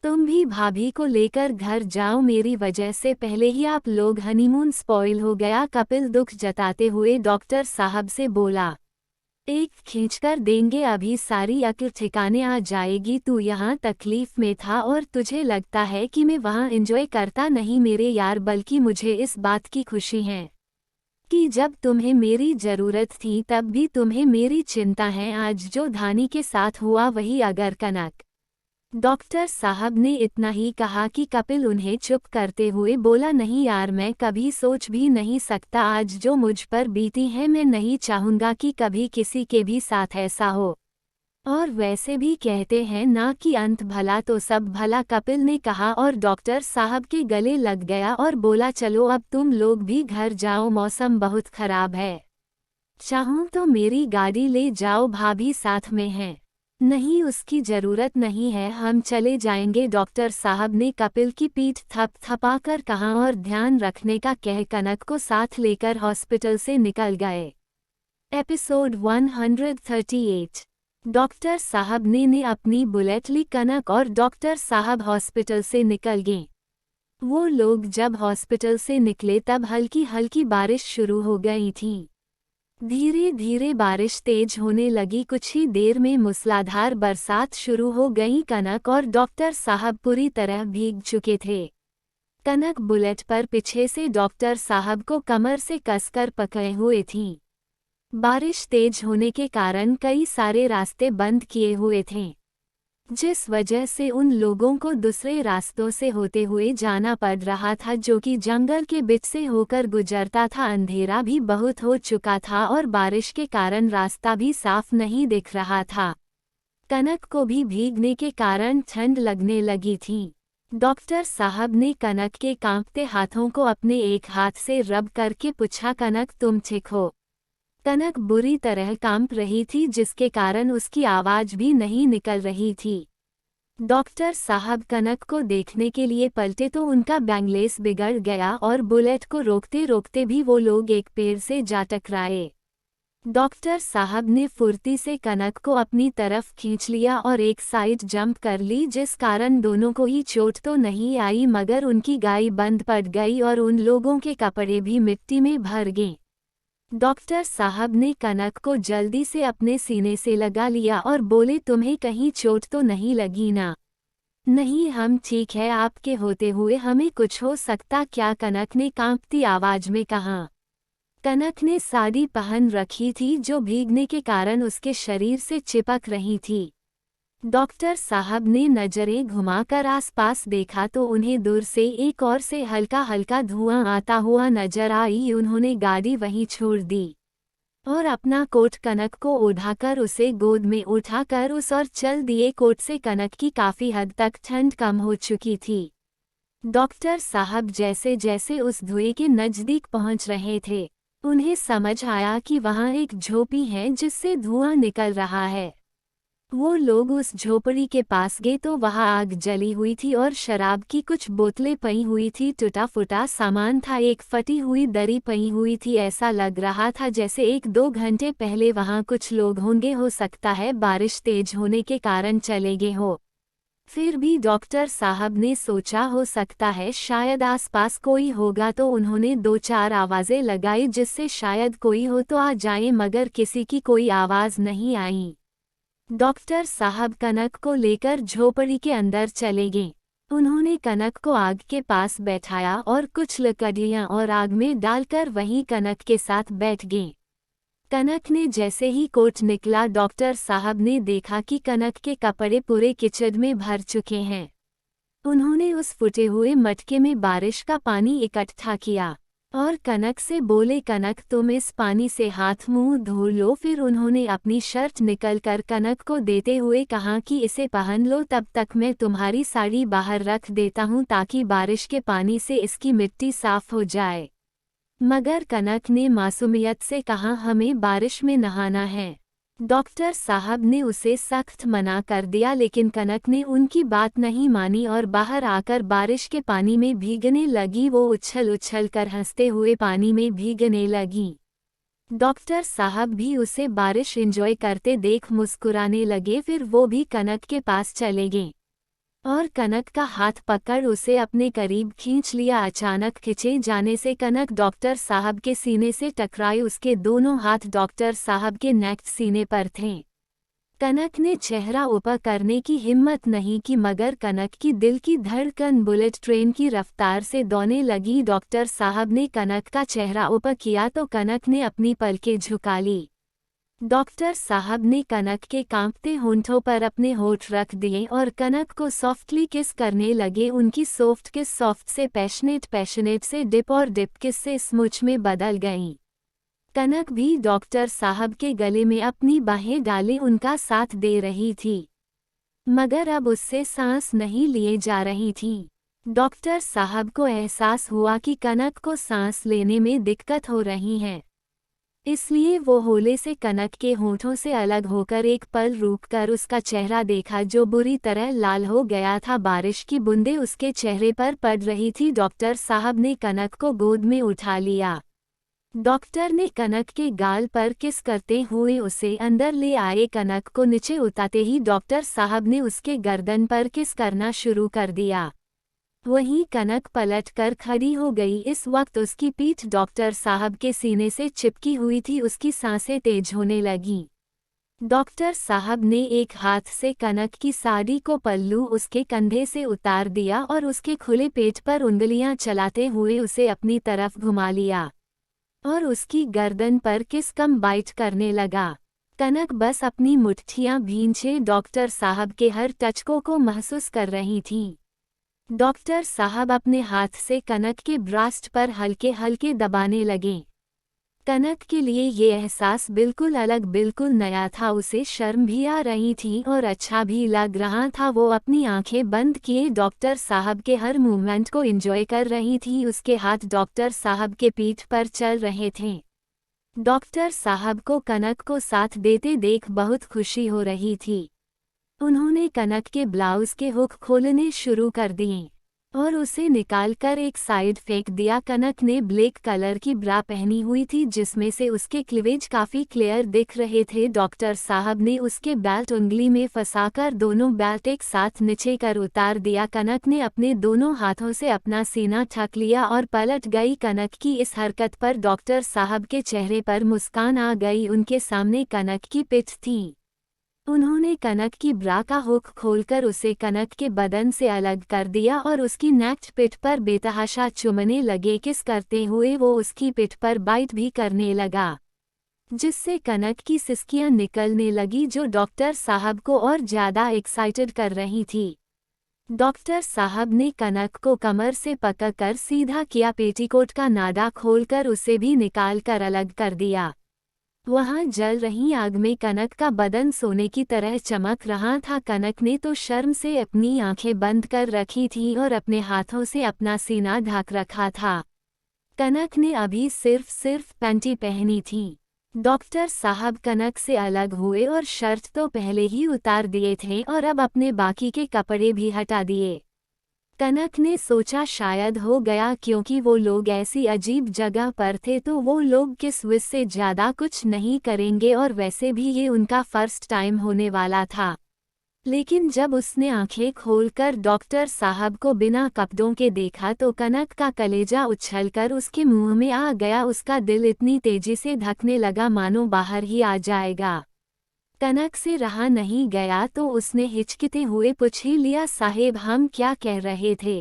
Speaker 1: तुम भी भाभी को लेकर घर जाओ, मेरी वजह से पहले ही आप लोग हनीमून स्पॉइल हो गया। कपिल दुख जताते हुए डॉक्टर साहब से बोला, एक खींचकर देंगे, अभी सारी अक्ल ठिकाने आ जाएगी। तू यहाँ तकलीफ में था और तुझे लगता है कि मैं वहाँ एंजॉय करता नहीं मेरे यार, बल्कि मुझे इस बात की खुशी है कि जब तुम्हें मेरी ज़रूरत थी तब भी तुम्हें मेरी चिंता है। आज जो धानी के साथ हुआ वही अगर कनक। डॉक्टर साहब ने इतना ही कहा कि कपिल उन्हें चुप करते हुए बोला, नहीं यार, मैं कभी सोच भी नहीं सकता आज जो मुझ पर बीती है। मैं नहीं चाहूँगा कि कभी किसी के भी साथ ऐसा हो। और वैसे भी कहते हैं ना कि अंत भला तो सब भला, कपिल ने कहा और डॉक्टर साहब के गले लग गया और बोला, चलो अब तुम लोग भी घर जाओ, मौसम बहुत खराब है। चाहूँ तो मेरी गाड़ी ले जाओ, भाभी साथ में हैं। नहीं, उसकी ज़रूरत नहीं है, हम चले जाएंगे। डॉक्टर साहब ने कपिल की पीठ थपथपाकर कहा और ध्यान रखने का कह कनक को साथ लेकर हॉस्पिटल से निकल गए। एपिसोड 138। डॉक्टर साहब ने अपनी बुलेट ली। कनक और डॉक्टर साहब हॉस्पिटल से निकल गए। वो लोग जब हॉस्पिटल से निकले तब हल्की हल्की बारिश शुरू हो गई थी। धीरे धीरे बारिश तेज होने लगी। कुछ ही देर में मूसलाधार बरसात शुरू हो गई। कनक और डॉक्टर साहब पूरी तरह भीग चुके थे। कनक बुलेट पर पीछे से डॉक्टर साहब को कमर से कसकर पकड़े हुए थी। बारिश तेज होने के कारण कई सारे रास्ते बंद किए हुए थे, जिस वजह से उन लोगों को दूसरे रास्तों से होते हुए जाना पड़ रहा था, जो कि जंगल के बीच से होकर गुजरता था। अंधेरा भी बहुत हो चुका था और बारिश के कारण रास्ता भी साफ नहीं दिख रहा था। कनक को भी भीगने के कारण ठंड लगने लगी थी। डॉक्टर साहब ने कनक के कांपते हाथों को अपने एक हाथ से रब करके पूछा, कनक तुम ठीक हो? कनक बुरी तरह कांप रही थी, जिसके कारण उसकी आवाज भी नहीं निकल रही थी। डॉक्टर साहब कनक को देखने के लिए पलटे तो उनका बैंगलेस बिगड़ गया और बुलेट को रोकते रोकते भी वो लोग एक पेड़ से जा टकराए। डॉक्टर साहब ने फुर्ती से कनक को अपनी तरफ खींच लिया और एक साइड जंप कर ली, जिस कारण दोनों को ही चोट तो नहीं आई, मगर उनकी गाय बंद पड़ गई और उन लोगों के कपड़े भी मिट्टी में भर गए। डॉक्टर साहब ने कनक को जल्दी से अपने सीने से लगा लिया और बोले, तुम्हें कहीं चोट तो नहीं लगी ना? नहीं, हम ठीक है, आपके होते हुए हमें कुछ हो सकता क्या? कनक ने कांपती आवाज में कहा। कनक ने साड़ी पहन रखी थी जो भीगने के कारण उसके शरीर से चिपक रही थी। डॉक्टर साहब ने नजरें घुमाकर आसपास देखा तो उन्हें दूर से एक और से हल्का हल्का धुआं आता हुआ नजर आई। उन्होंने गाड़ी वहीं छोड़ दी और अपना कोट कनक को ओढ़ाकर उसे गोद में उठाकर उस और चल दिए। कोट से कनक की काफी हद तक ठंड कम हो चुकी थी। डॉक्टर साहब जैसे जैसे उस धुएं के नजदीक पहुंच रहे थे, उन्हें समझ आया कि वहां एक झोपड़ी है जिससे धुआं निकल रहा है। वो लोग उस झोपड़ी के पास गए तो वहां आग जली हुई थी और शराब की कुछ बोतलें पई हुई थी। टूटा फूटा सामान था, एक फटी हुई दरी पई हुई थी। ऐसा लग रहा था जैसे 1-2 घंटे पहले वहां कुछ लोग होंगे। हो सकता है बारिश तेज होने के कारण चले गए हो। फिर भी डॉक्टर साहब ने सोचा, हो सकता है शायद आसपास कोई होगा, तो उन्होंने 2-4 आवाजें लगाई जिससे शायद कोई हो तो आ जाए, मगर किसी की कोई आवाज नहीं आई। डॉक्टर साहब कनक को लेकर झोपड़ी के अंदर चले गए। उन्होंने कनक को आग के पास बैठाया और कुछ लकड़ियां और आग में डालकर वहीं कनक के साथ बैठ गए। कनक ने जैसे ही कोट निकला, डॉक्टर साहब ने देखा कि कनक के कपड़े पूरे कीचड़ में भर चुके हैं। उन्होंने उस फूटे हुए मटके में बारिश का पानी इकट्ठा किया और कनक से बोले, कनक तुम इस पानी से हाथ मुंह धो लो। फिर उन्होंने अपनी शर्ट निकलकर कनक को देते हुए कहा कि इसे पहन लो, तब तक मैं तुम्हारी साड़ी बाहर रख देता हूँ ताकि बारिश के पानी से इसकी मिट्टी साफ हो जाए। मगर कनक ने मासूमियत से कहा, हमें बारिश में नहाना है। डॉक्टर साहब ने उसे सख्त मना कर दिया, लेकिन कनक ने उनकी बात नहीं मानी और बाहर आकर बारिश के पानी में भीगने लगी। वो उछल उछल कर हंसते हुए पानी में भीगने लगी। डॉक्टर साहब भी उसे बारिश एंजॉय करते देख मुस्कुराने लगे। फिर वो भी कनक के पास चले गए और कनक का हाथ पकड़ उसे अपने करीब खींच लिया। अचानक खिंचे जाने से कनक डॉक्टर साहब के सीने से टकराई। उसके दोनों हाथ डॉक्टर साहब के नेक सीने पर थे। कनक ने चेहरा ऊपर करने की हिम्मत नहीं की, मगर कनक की दिल की धड़कन बुलेट ट्रेन की रफ्तार से दौड़ने लगी। डॉक्टर साहब ने कनक का चेहरा ऊपर किया तो कनक ने अपनी पलकें झुका ली। डॉक्टर साहब ने कनक के कांपते होंठों पर अपने होठ रख दिए और कनक को सॉफ्टली किस करने लगे। उनकी सॉफ्ट किस सॉफ्ट से पैशनेट से डिप और डिप किस से स्मुच में बदल गईं। कनक भी डॉक्टर साहब के गले में अपनी बाहें डाले उनका साथ दे रही थी, मगर अब उससे सांस नहीं लिए जा रही थी। डॉक्टर साहब को एहसास हुआ कि कनक को सांस लेने में दिक्कत हो रही है, इसलिए वो होले से कनक के होठों से अलग होकर एक पल रुककर उसका चेहरा देखा, जो बुरी तरह लाल हो गया था। बारिश की बूंदें उसके चेहरे पर पड़ रही थी। डॉक्टर साहब ने कनक को गोद में उठा लिया। डॉक्टर ने कनक के गाल पर किस करते हुए उसे अंदर ले आए। कनक को नीचे उतारते ही डॉक्टर साहब ने उसके गर्दन पर किस करना शुरू कर दिया। वहीं कनक पलट कर खड़ी हो गई। इस वक्त उसकी पीठ डॉक्टर साहब के सीने से चिपकी हुई थी। उसकी सांसें तेज होने लगीं। डॉक्टर साहब ने एक हाथ से कनक की साड़ी को पल्लू उसके कंधे से उतार दिया और उसके खुले पेट पर उंगलियां चलाते हुए उसे अपनी तरफ घुमा लिया और उसकी गर्दन पर किस कम बाइट करने लगा। कनक बस अपनी मुट्ठियां भींचे डॉक्टर साहब के हर टचको को महसूस कर रही थी। डॉक्टर साहब अपने हाथ से कनक के ब्रास्ट पर हल्के हल्के दबाने लगे। कनक के लिए ये एहसास बिल्कुल अलग, बिल्कुल नया था। उसे शर्म भी आ रही थी और अच्छा भी लग रहा था। वो अपनी आंखें बंद किए डॉक्टर साहब के हर मूवमेंट को एंजॉय कर रही थी। उसके हाथ डॉक्टर साहब के पीठ पर चल रहे थे। डॉक्टर साहब को कनक को साथ देते देख बहुत खुशी हो रही थी। उन्होंने कनक के ब्लाउज के हुक खोलने शुरू कर दिए और उसे निकालकर एक साइड फेंक दिया। कनक ने ब्लैक कलर की ब्रा पहनी हुई थी जिसमें से उसके क्लीवेज काफी क्लियर दिख रहे थे। डॉक्टर साहब ने उसके बेल्ट उंगली में फंसाकर दोनों बेल्ट एक साथ नीचे कर उतार दिया। कनक ने अपने दोनों हाथों से अपना सीना ढक लिया और पलट गई। कनक की इस हरकत पर डॉक्टर साहब के चेहरे पर मुस्कान आ गई। उनके सामने कनक की पिच थी। उन्होंने कनक की ब्रा का हुक खोलकर उसे कनक के बदन से अलग कर दिया और उसकी नेक्ड पिठ पर बेतहाशा चुमने लगे। किस करते हुए वो उसकी पिठ पर बाइट भी करने लगा, जिससे कनक की सिसकियां निकलने लगी जो डॉक्टर साहब को और ज्यादा एक्साइटेड कर रही थी। डॉक्टर साहब ने कनक को कमर से पकड़कर सीधा किया। पेटीकोट का नाडा खोलकर उसे भी निकाल कर अलग कर दिया। वहां जल रही आग में कनक का बदन सोने की तरह चमक रहा था। कनक ने तो शर्म से अपनी आंखें बंद कर रखी थी और अपने हाथों से अपना सीना ढक रखा था। कनक ने अभी सिर्फ पैंटी पहनी थी। डॉक्टर साहब कनक से अलग हुए और शर्ट तो पहले ही उतार दिए थे और अब अपने बाकी के कपड़े भी हटा दिए। कनक ने सोचा शायद हो गया, क्योंकि वो लोग ऐसी अजीब जगह पर थे तो वो लोग किस विस से ज़्यादा कुछ नहीं करेंगे और वैसे भी ये उनका फर्स्ट टाइम होने वाला था। लेकिन जब उसने आंखें खोलकर डॉक्टर साहब को बिना कपड़ों के देखा तो कनक का कलेजा उछलकर उसके मुंह में आ गया। उसका दिल इतनी तेजी से धड़कने लगा मानो बाहर ही आ जाएगा। कनक से रहा नहीं गया तो उसने हिचकिते हुए पूछ ही लिया, साहेब हम क्या कह रहे थे?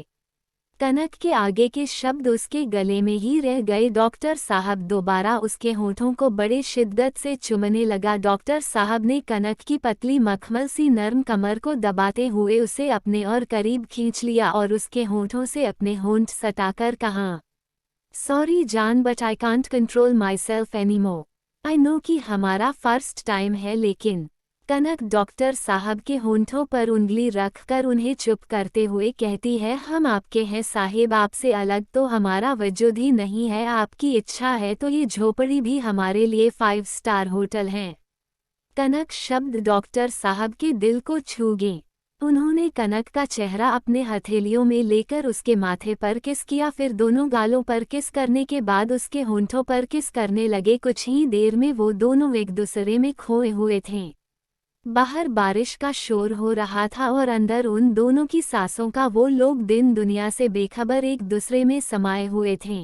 Speaker 1: कनक के आगे के शब्द उसके गले में ही रह गए। डॉक्टर साहब दोबारा उसके होठों को बड़े शिद्दत से चूमने लगा। डॉक्टर साहब ने कनक की पतली मखमल सी नर्म कमर को दबाते हुए उसे अपने और करीब खींच लिया और उसके होठों से अपने होंठ सटाकर कहा, सॉरी जान but I can't control my self anymore. I know कि हमारा फर्स्ट टाइम है, लेकिन कनक डॉक्टर साहब के होंठों पर उंगली रखकर उन्हें चुप करते हुए कहती है, हम आपके हैं साहेब, आपसे अलग तो हमारा वजूद ही नहीं है। आपकी इच्छा है तो ये झोपड़ी भी हमारे लिए 5 स्टार होटल है। कनक शब्द डॉक्टर साहब के दिल को छू गए। उन्होंने कनक का चेहरा अपने हथेलियों में लेकर उसके माथे पर किस किया, फिर दोनों गालों पर किस करने के बाद उसके होंठों पर किस करने लगे। कुछ ही देर में वो दोनों एक दूसरे में खोए हुए थे। बाहर बारिश का शोर हो रहा था और अंदर उन दोनों की सांसों का वो लोग दिन दुनिया से बेखबर एक दूसरे में समाये हुए थे।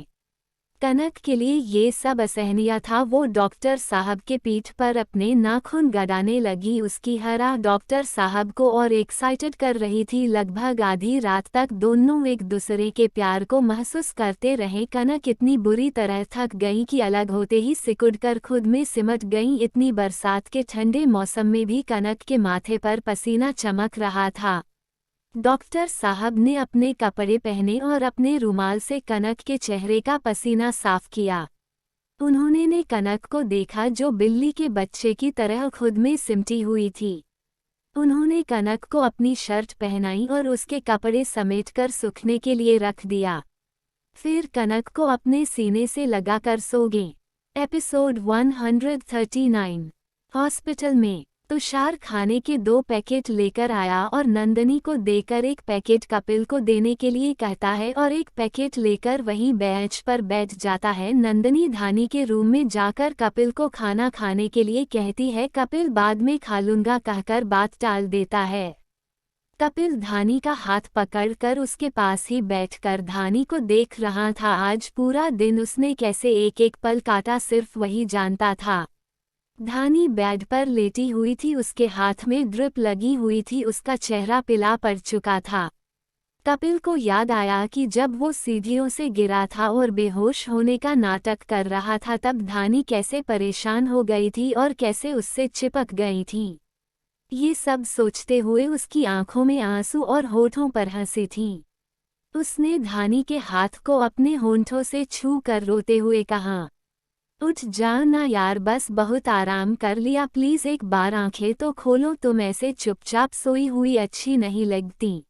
Speaker 1: कनक के लिए ये सब असहनीय था। वो डॉक्टर साहब के पीठ पर अपने नाखून गड़ाने लगी। उसकी हर आह डॉक्टर साहब को और एक्साइटेड कर रही थी। लगभग आधी रात तक दोनों एक दूसरे के प्यार को महसूस करते रहे। कनक इतनी बुरी तरह थक गई कि अलग होते ही सिकुड़कर खुद में सिमट गई। इतनी बरसात के ठंडे मौसम में भी कनक के माथे पर पसीना चमक रहा था। डॉक्टर साहब ने अपने कपड़े पहने और अपने रुमाल से कनक के चेहरे का पसीना साफ किया। उन्होंने ने कनक को देखा जो बिल्ली के बच्चे की तरह खुद में सिमटी हुई थी। उन्होंने कनक को अपनी शर्ट पहनाई और उसके कपड़े समेटकर सूखने के लिए रख दिया। फिर कनक को अपने सीने से लगाकर सो गए। एपिसोड 139। हॉस्पिटल में तुषार खाने के 2 पैकेट लेकर आया और नंदनी को देकर एक पैकेट कपिल को देने के लिए कहता है और एक पैकेट लेकर वहीं बेंच पर बैठ जाता है। नंदनी धानी के रूम में जाकर कपिल को खाना खाने के लिए कहती है। कपिल बाद में खा लूंगा कहकर बात टाल देता है। कपिल धानी का हाथ पकड़कर उसके पास ही बैठकर धानी को देख रहा था। आज पूरा दिन उसने कैसे एक एक पल काटा सिर्फ वही जानता था। धानी बेड पर लेटी हुई थी, उसके हाथ में ड्रिप लगी हुई थी, उसका चेहरा पीला पड़ चुका था। कपिल को याद आया कि जब वो सीढ़ियों से गिरा था और बेहोश होने का नाटक कर रहा था तब धानी कैसे परेशान हो गई थी और कैसे उससे चिपक गई थी। ये सब सोचते हुए उसकी आंखों में आंसू और होठों पर हंसी थी। उसने धानी के हाथ को अपने होंठों से छू कर रोते हुए कहा, उठ जाओ ना यार, बस बहुत आराम कर लिया, प्लीज एक बार आंखें तो खोलो, तुम ऐसे चुपचाप सोई हुई अच्छी नहीं लगती।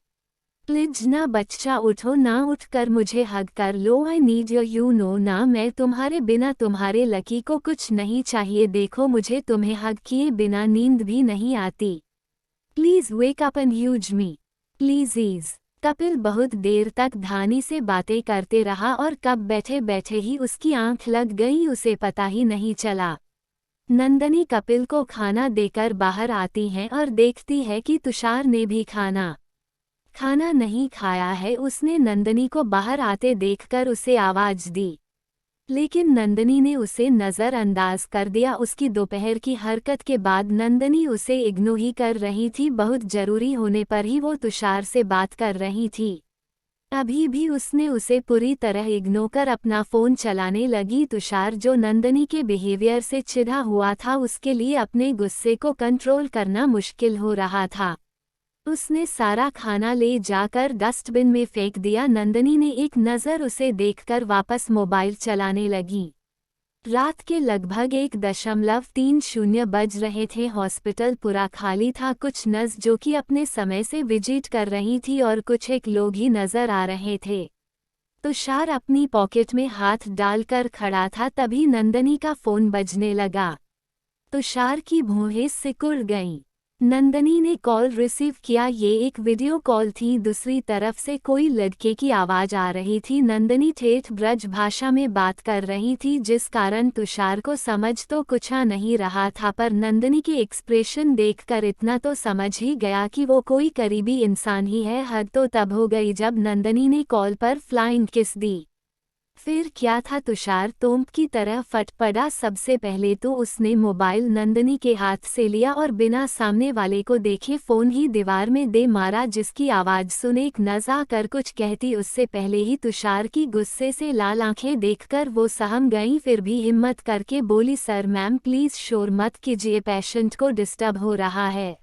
Speaker 1: प्लीज ना बच्चा, उठो ना, उठकर मुझे हग कर लो, आई नीड यू नो ना, मैं तुम्हारे बिना, तुम्हारे लकी को कुछ नहीं चाहिए, देखो मुझे तुम्हें हग किए बिना नींद भी नहीं आती। Please wake up and use me please. Kapil बहुत देर तक धानी से बातें करते रहा और कब बैठे बैठे ही उसकी आंख लग गई उसे पता ही नहीं चला। नंदनी कपिल को खाना देकर बाहर आती है और देखती है कि तुषार ने भी खाना नहीं खाया है। उसने नंदनी को बाहर आते देखकर उसे आवाज दी, लेकिन नंदनी ने उसे नज़रअंदाज कर दिया। उसकी दोपहर की हरकत के बाद नंदनी उसे इग्नोर ही कर रही थी, बहुत जरूरी होने पर ही वो तुषार से बात कर रही थी। अभी भी उसने उसे पूरी तरह इग्नोर कर अपना फ़ोन चलाने लगी। तुषार जो नंदनी के बिहेवियर से चिढ़ा हुआ था, उसके लिए अपने गुस्से को कंट्रोल करना मुश्किल हो रहा था। उसने सारा खाना ले जाकर डस्टबिन में फेंक दिया। नंदनी ने एक नज़र उसे देखकर वापस मोबाइल चलाने लगी। रात के लगभग 1:30 बज रहे थे। हॉस्पिटल पूरा खाली था। कुछ नर्स जो कि अपने समय से विजिट कर रही थी और कुछ एक लोग ही नजर आ रहे थे। तुषार अपनी पॉकेट में हाथ डालकर खड़ा था, तभी नंदनी का फ़ोन बजने लगा। तुषार की भौहें सिकुड़ गईं। नंदनी ने कॉल रिसीव किया। ये एक वीडियो कॉल थी। दूसरी तरफ से कोई लड़के की आवाज़ आ रही थी। नंदनी ठेठ ब्रज भाषा में बात कर रही थी, जिस कारण तुषार को समझ तो कुछ आ नहीं रहा था, पर नंदनी के एक्सप्रेशन देखकर इतना तो समझ ही गया कि वो कोई करीबी इंसान ही है। हद तो तब हो गई जब नंदनी ने कॉल पर फ्लाइंग किस दी। फिर क्या था, तुषार तोप की तरह फट पड़ा। सबसे पहले तो उसने मोबाइल नंदनी के हाथ से लिया और बिना सामने वाले को देखे फ़ोन ही दीवार में दे मारा, जिसकी आवाज़ सुन एक नर्स आकर कुछ कहती उससे पहले ही तुषार की गुस्से से लाल आंखें देखकर वो सहम गई। फिर भी हिम्मत करके बोली, सर मैम प्लीज़ शोर मत कीजिए, पेशेंट को डिस्टर्ब हो रहा है।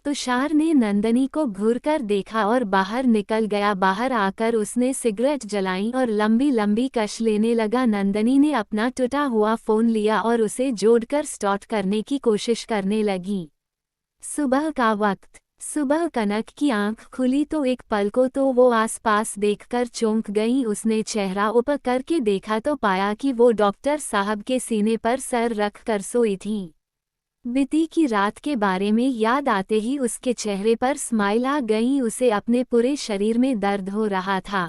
Speaker 1: तुषार ने नंदनी को घूरकर देखा और बाहर निकल गया। बाहर आकर उसने सिगरेट जलाई और लंबी लंबी कश लेने लगा। नंदनी ने अपना टूटा हुआ फ़ोन लिया और उसे जोड़कर स्टार्ट करने की कोशिश करने लगी। सुबह का वक्त। सुबह कनक की आंख खुली तो एक पल को तो वो आसपास देखकर चौंक गई। उसने चेहरा ऊपर करके देखा तो पाया कि वो डॉक्टर साहब के सीने पर सर रख कर सोई थी। बीती की रात के बारे में याद आते ही उसके चेहरे पर स्माइल आ गई। उसे अपने पूरे शरीर में दर्द हो रहा था।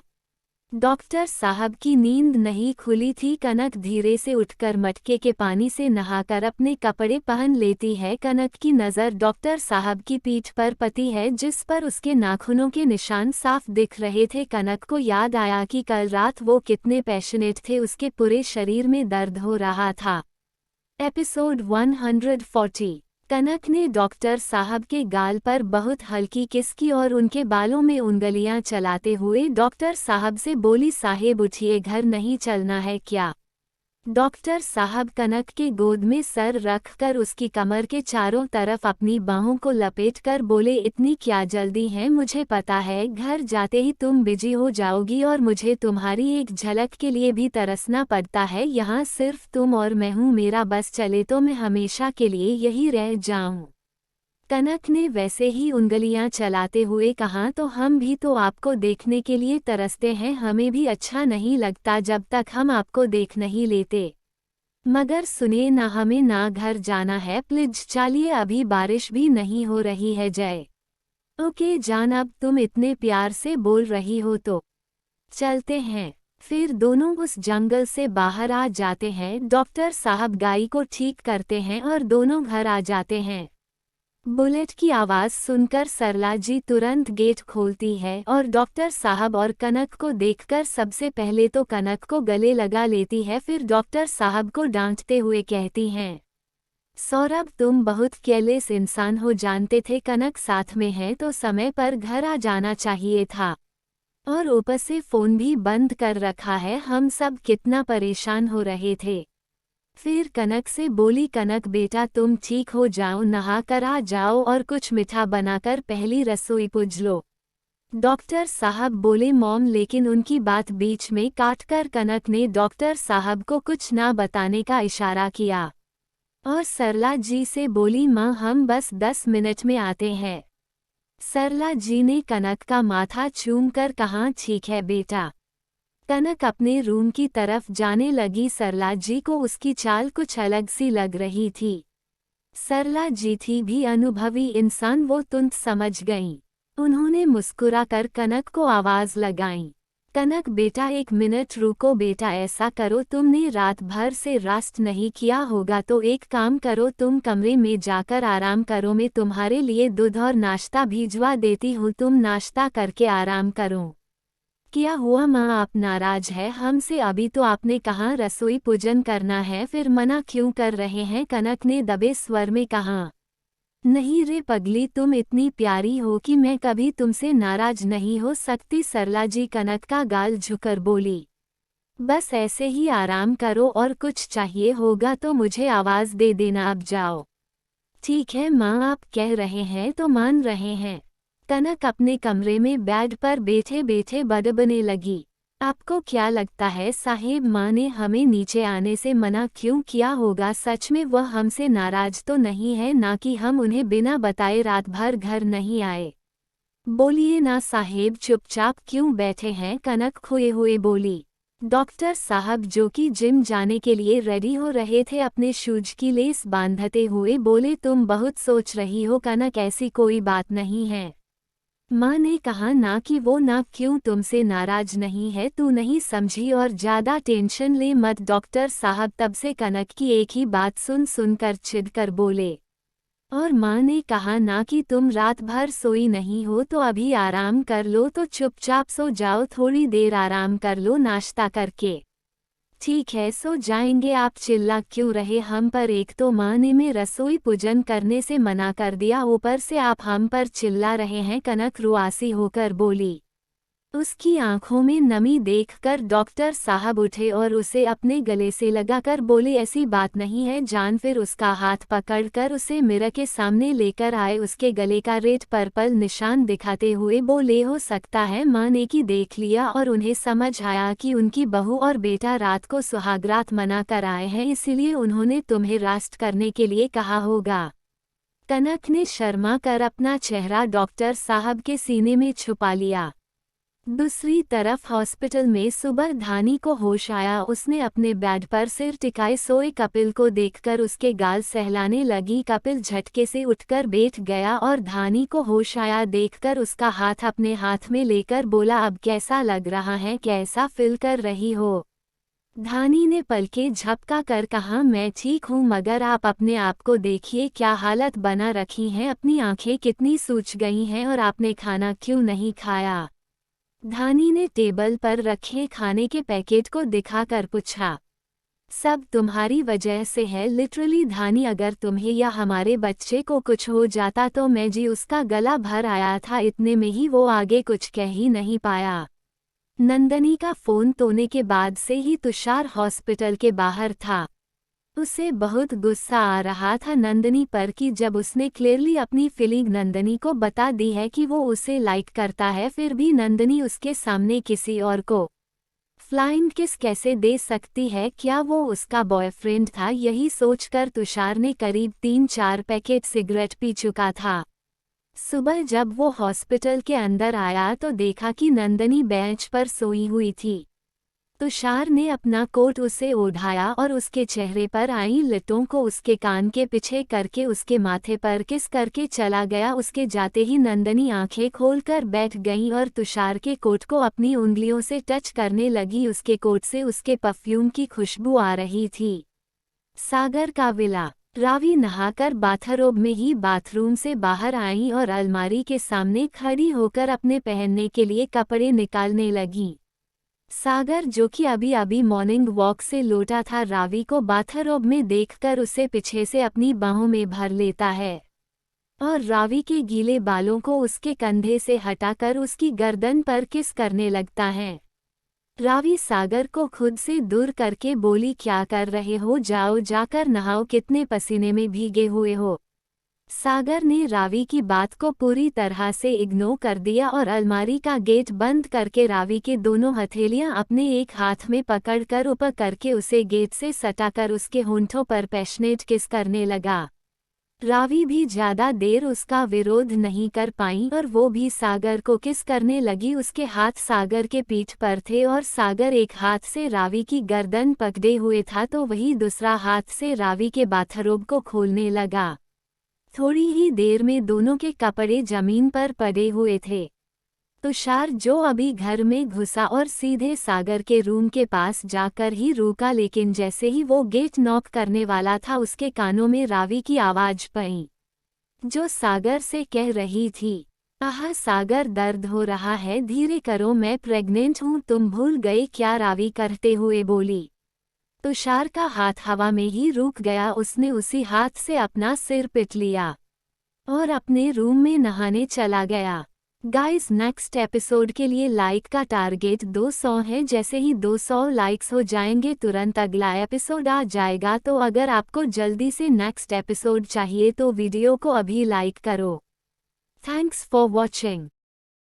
Speaker 1: डॉक्टर साहब की नींद नहीं खुली थी। कनक धीरे से उठकर मटके के पानी से नहाकर अपने कपड़े पहन लेती है। कनक की नज़र डॉक्टर साहब की पीठ पर पती है, जिस पर उसके नाखूनों के निशान साफ दिख रहे थे। कनक को याद आया कि कल रात वो कितने पैशनेट थे। उसके पूरे शरीर में दर्द हो रहा था। एपिसोड 140। कनक ने डॉक्टर साहब के गाल पर बहुत हल्की किस की और उनके बालों में उंगलियां चलाते हुए डॉक्टर साहब से बोली, साहेब उठिए, घर नहीं चलना है क्या? डॉक्टर साहब कनक के गोद में सर रखकर उसकी कमर के चारों तरफ अपनी बाहों को लपेटकर बोले, इतनी क्या जल्दी है? मुझे पता है घर जाते ही तुम बिजी हो जाओगी और मुझे तुम्हारी एक झलक के लिए भी तरसना पड़ता है। यहाँ सिर्फ तुम और मैं हूँ, मेरा बस चले तो मैं हमेशा के लिए यही रह जाऊँ। कनक ने वैसे ही उंगलियां चलाते हुए कहा, तो हम भी तो आपको देखने के लिए तरसते हैं, हमें भी अच्छा नहीं लगता जब तक हम आपको देख नहीं लेते। मगर सुनिए ना, हमें ना घर जाना है, प्लीज चलिए, अभी बारिश भी नहीं हो रही है। जय ओके जान, अब तुम इतने प्यार से बोल रही हो तो चलते हैं। फिर दोनों उस जंगल से बाहर आ जाते हैं। डॉक्टर साहब गाय को ठीक करते हैं और दोनों घर आ जाते हैं। बुलेट की आवाज़ सुनकर सरला जी तुरंत गेट खोलती है और डॉक्टर साहब और कनक को देखकर सबसे पहले तो कनक को गले लगा लेती है, फिर डॉक्टर साहब को डांटते हुए कहती हैं, सौरभ तुम बहुत केयरलेस इंसान हो, जानते थे कनक साथ में है तो समय पर घर आ जाना चाहिए था। और ऊपर से फोन भी बंद कर रखा है, हम सब कितना परेशान हो रहे थे। फिर कनक से बोली, कनक बेटा तुम ठीक हो जाओ, नहा कर आ जाओ और कुछ मीठा बनाकर पहली रसोई पूज लो। डॉक्टर साहब बोले, मॉम, लेकिन उनकी बात बीच में काटकर कनक ने डॉक्टर साहब को कुछ ना बताने का इशारा किया और सरला जी से बोली, माँ हम बस 10 मिनट में आते हैं। सरला जी ने कनक का माथा चूम कर कहा, ठीक है बेटा। कनक अपने रूम की तरफ जाने लगी। सरला जी को उसकी चाल कुछ अलग सी लग रही थी। सरला जी थी भी अनुभवी इंसान, वो तुरंत समझ गईं। उन्होंने मुस्कुराकर कनक को आवाज लगाई, कनक बेटा 1 मिनट रुको बेटा, ऐसा करो तुमने रात भर से रेस्ट नहीं किया होगा तो एक काम करो, तुम कमरे में जाकर आराम करो, मैं तुम्हारे लिए दूध और नाश्ता भिजवा देती हूँ, तुम नाश्ता करके आराम करो। क्या हुआ माँ, आप नाराज है हमसे? अभी तो आपने कहा रसोई पूजन करना है, फिर मना क्यों कर रहे हैं? कनक ने दबे स्वर में कहा। नहीं रे पगली, तुम इतनी प्यारी हो कि मैं कभी तुमसे नाराज नहीं हो सकती। सरला जी कनक का गाल झुकर बोली, बस ऐसे ही आराम करो और कुछ चाहिए होगा तो मुझे आवाज दे देना, अब जाओ। ठीक है माँ, आप कह रहे हैं तो मान रहे हैं। कनक अपने कमरे में बेड पर बैठे बैठे बड़बड़ाने लगी, आपको क्या लगता है साहिब, माँ ने हमें नीचे आने से मना क्यों किया होगा? सच में वह हमसे नाराज तो नहीं है ना कि हम उन्हें बिना बताए रात भर घर नहीं आए? बोलिए ना साहिब, चुपचाप क्यों बैठे हैं? कनक खोए हुए बोली। डॉक्टर साहब जो कि जिम जाने के लिए रेडी हो रहे थे, अपने शूज की लेस बांधते हुए बोले, तुम बहुत सोच रही हो कनक, ऐसी कोई बात नहीं है। माँ ने कहा ना कि वो ना क्यों तुमसे नाराज नहीं है, तू नहीं समझी और ज्यादा टेंशन ले मत। डॉक्टर साहब तब से कनक की एक ही बात सुन सुनकर चिढ़कर बोले। और माँ ने कहा ना कि तुम रात भर सोई नहीं हो तो अभी आराम कर लो, तो चुपचाप सो जाओ, थोड़ी देर आराम कर लो नाश्ता करके। ठीक है सो जाएंगे, आप चिल्ला क्यों रहे हम पर? एक तो माँ ने में रसोई पूजन करने से मना कर दिया, ऊपर से आप हम पर चिल्ला रहे हैं। कनक रुआसी होकर बोली। उसकी आंखों में नमी देखकर डॉक्टर साहब उठे और उसे अपने गले से लगाकर बोले, ऐसी बात नहीं है जान। फिर उसका हाथ पकड़कर उसे मिरर के सामने लेकर आए, उसके गले का रेड पर्पल निशान दिखाते हुए बोले, हो सकता है माँ ने की देख लिया और उन्हें समझ आया कि उनकी बहू और बेटा रात को सुहागरात मना कर आए हैं, इसलिए उन्होंने तुम्हें रेस्ट करने के लिए कहा होगा। कनक ने शर्मा कर अपना चेहरा डॉक्टर साहब के सीने में छुपा लिया। दूसरी तरफ हॉस्पिटल में सुबह धानी को होश आया। उसने अपने बेड पर सिर टिकाए सोए कपिल को देखकर उसके गाल सहलाने लगी। कपिल झटके से उठकर बैठ गया और धानी को होश आया देखकर उसका हाथ अपने हाथ में लेकर बोला, अब कैसा लग रहा है, कैसा फील कर रही हो? धानी ने पलकें झपका कर कहा, मैं ठीक हूँ, मगर आप अपने आप को देखिए, क्या हालत बना रखी है, अपनी आंखें कितनी सूज गई हैं और आपने खाना क्यों नहीं खाया? धानी ने टेबल पर रखे खाने के पैकेट को दिखाकर पूछा। सब तुम्हारी वजह से है, लिटरली धानी, अगर तुम्हें या हमारे बच्चे को कुछ हो जाता तो मैं जी। उसका गला भर आया था, इतने में ही वो आगे कुछ कह ही नहीं पाया। नंदनी का फोन तोड़ने के बाद से ही तुषार हॉस्पिटल के बाहर था। उसे बहुत गुस्सा आ रहा था नंदनी पर कि जब उसने क्लियरली अपनी फीलिंग नंदनी को बता दी है कि वो उसे लाइक करता है, फिर भी नंदनी उसके सामने किसी और को फ्लाइंग किस कैसे दे सकती है? क्या वो उसका बॉयफ्रेंड था? यही सोचकर तुषार ने करीब 3-4 पैकेट सिगरेट पी चुका था। सुबह जब वो हॉस्पिटल के अंदर आया तो देखा कि नंदनी बेंच पर सोई हुई थी। तुषार ने अपना कोट उसे ओढ़ाया और उसके चेहरे पर आई लटों को उसके कान के पीछे करके उसके माथे पर किस करके चला गया। उसके जाते ही नंदनी आंखें खोलकर बैठ गई और तुषार के कोट को अपनी उंगलियों से टच करने लगी। उसके कोट से उसके परफ्यूम की खुशबू आ रही थी। सागर का विला। रावी नहाकर बाथरोब में ही बाथरूम से बाहर आई और अलमारी के सामने खड़ी होकर अपने पहनने के लिए कपड़े निकालने लगी। सागर जो कि अभी अभी मॉर्निंग वॉक से लौटा था रावी को बाथरोब में देखकर उसे पीछे से अपनी बाहों में भर लेता है और रावी के गीले बालों को उसके कंधे से हटाकर उसकी गर्दन पर किस करने लगता है। रावी सागर को खुद से दूर करके बोली, क्या कर रहे हो, जाओ जाकर नहाओ, कितने पसीने में भीगे हुए हो। सागर ने रावी की बात को पूरी तरह से इग्नोर कर दिया और अलमारी का गेट बंद करके रावी के दोनों हथेलियां अपने एक हाथ में पकड़कर ऊपर करके उसे गेट से सटाकर उसके होंठों पर पैशनेट किस करने लगा। रावी भी ज्यादा देर उसका विरोध नहीं कर पाई और वो भी सागर को किस करने लगी। उसके हाथ सागर के पीठ पर थे और सागर एक हाथ से रावी की गर्दन पकड़े हुए था तो वही दूसरा हाथ से रावी के बाथरोब को खोलने लगा। थोड़ी ही देर में दोनों के कपड़े जमीन पर पड़े हुए थे। तुषार जो अभी घर में घुसा और सीधे सागर के रूम के पास जाकर ही रुका, लेकिन जैसे ही वो गेट नॉक करने वाला था उसके कानों में रावी की आवाज पड़ी जो सागर से कह रही थी, आह सागर, दर्द हो रहा है, धीरे करो, मैं प्रेग्नेंट हूँ, तुम भूल गए क्या, रावी करते हुए बोली। तुषार का हाथ हवा में ही रुक गया। उसने उसी हाथ से अपना सिर पीट लिया और अपने रूम में नहाने चला गया। गाइस नेक्स्ट एपिसोड के लिए लाइक का टारगेट 200 है। जैसे ही 200 लाइक्स हो जाएंगे तुरंत अगला एपिसोड आ जाएगा। तो अगर आपको जल्दी से नेक्स्ट एपिसोड चाहिए तो वीडियो को अभी लाइक करो। Thanks for watching.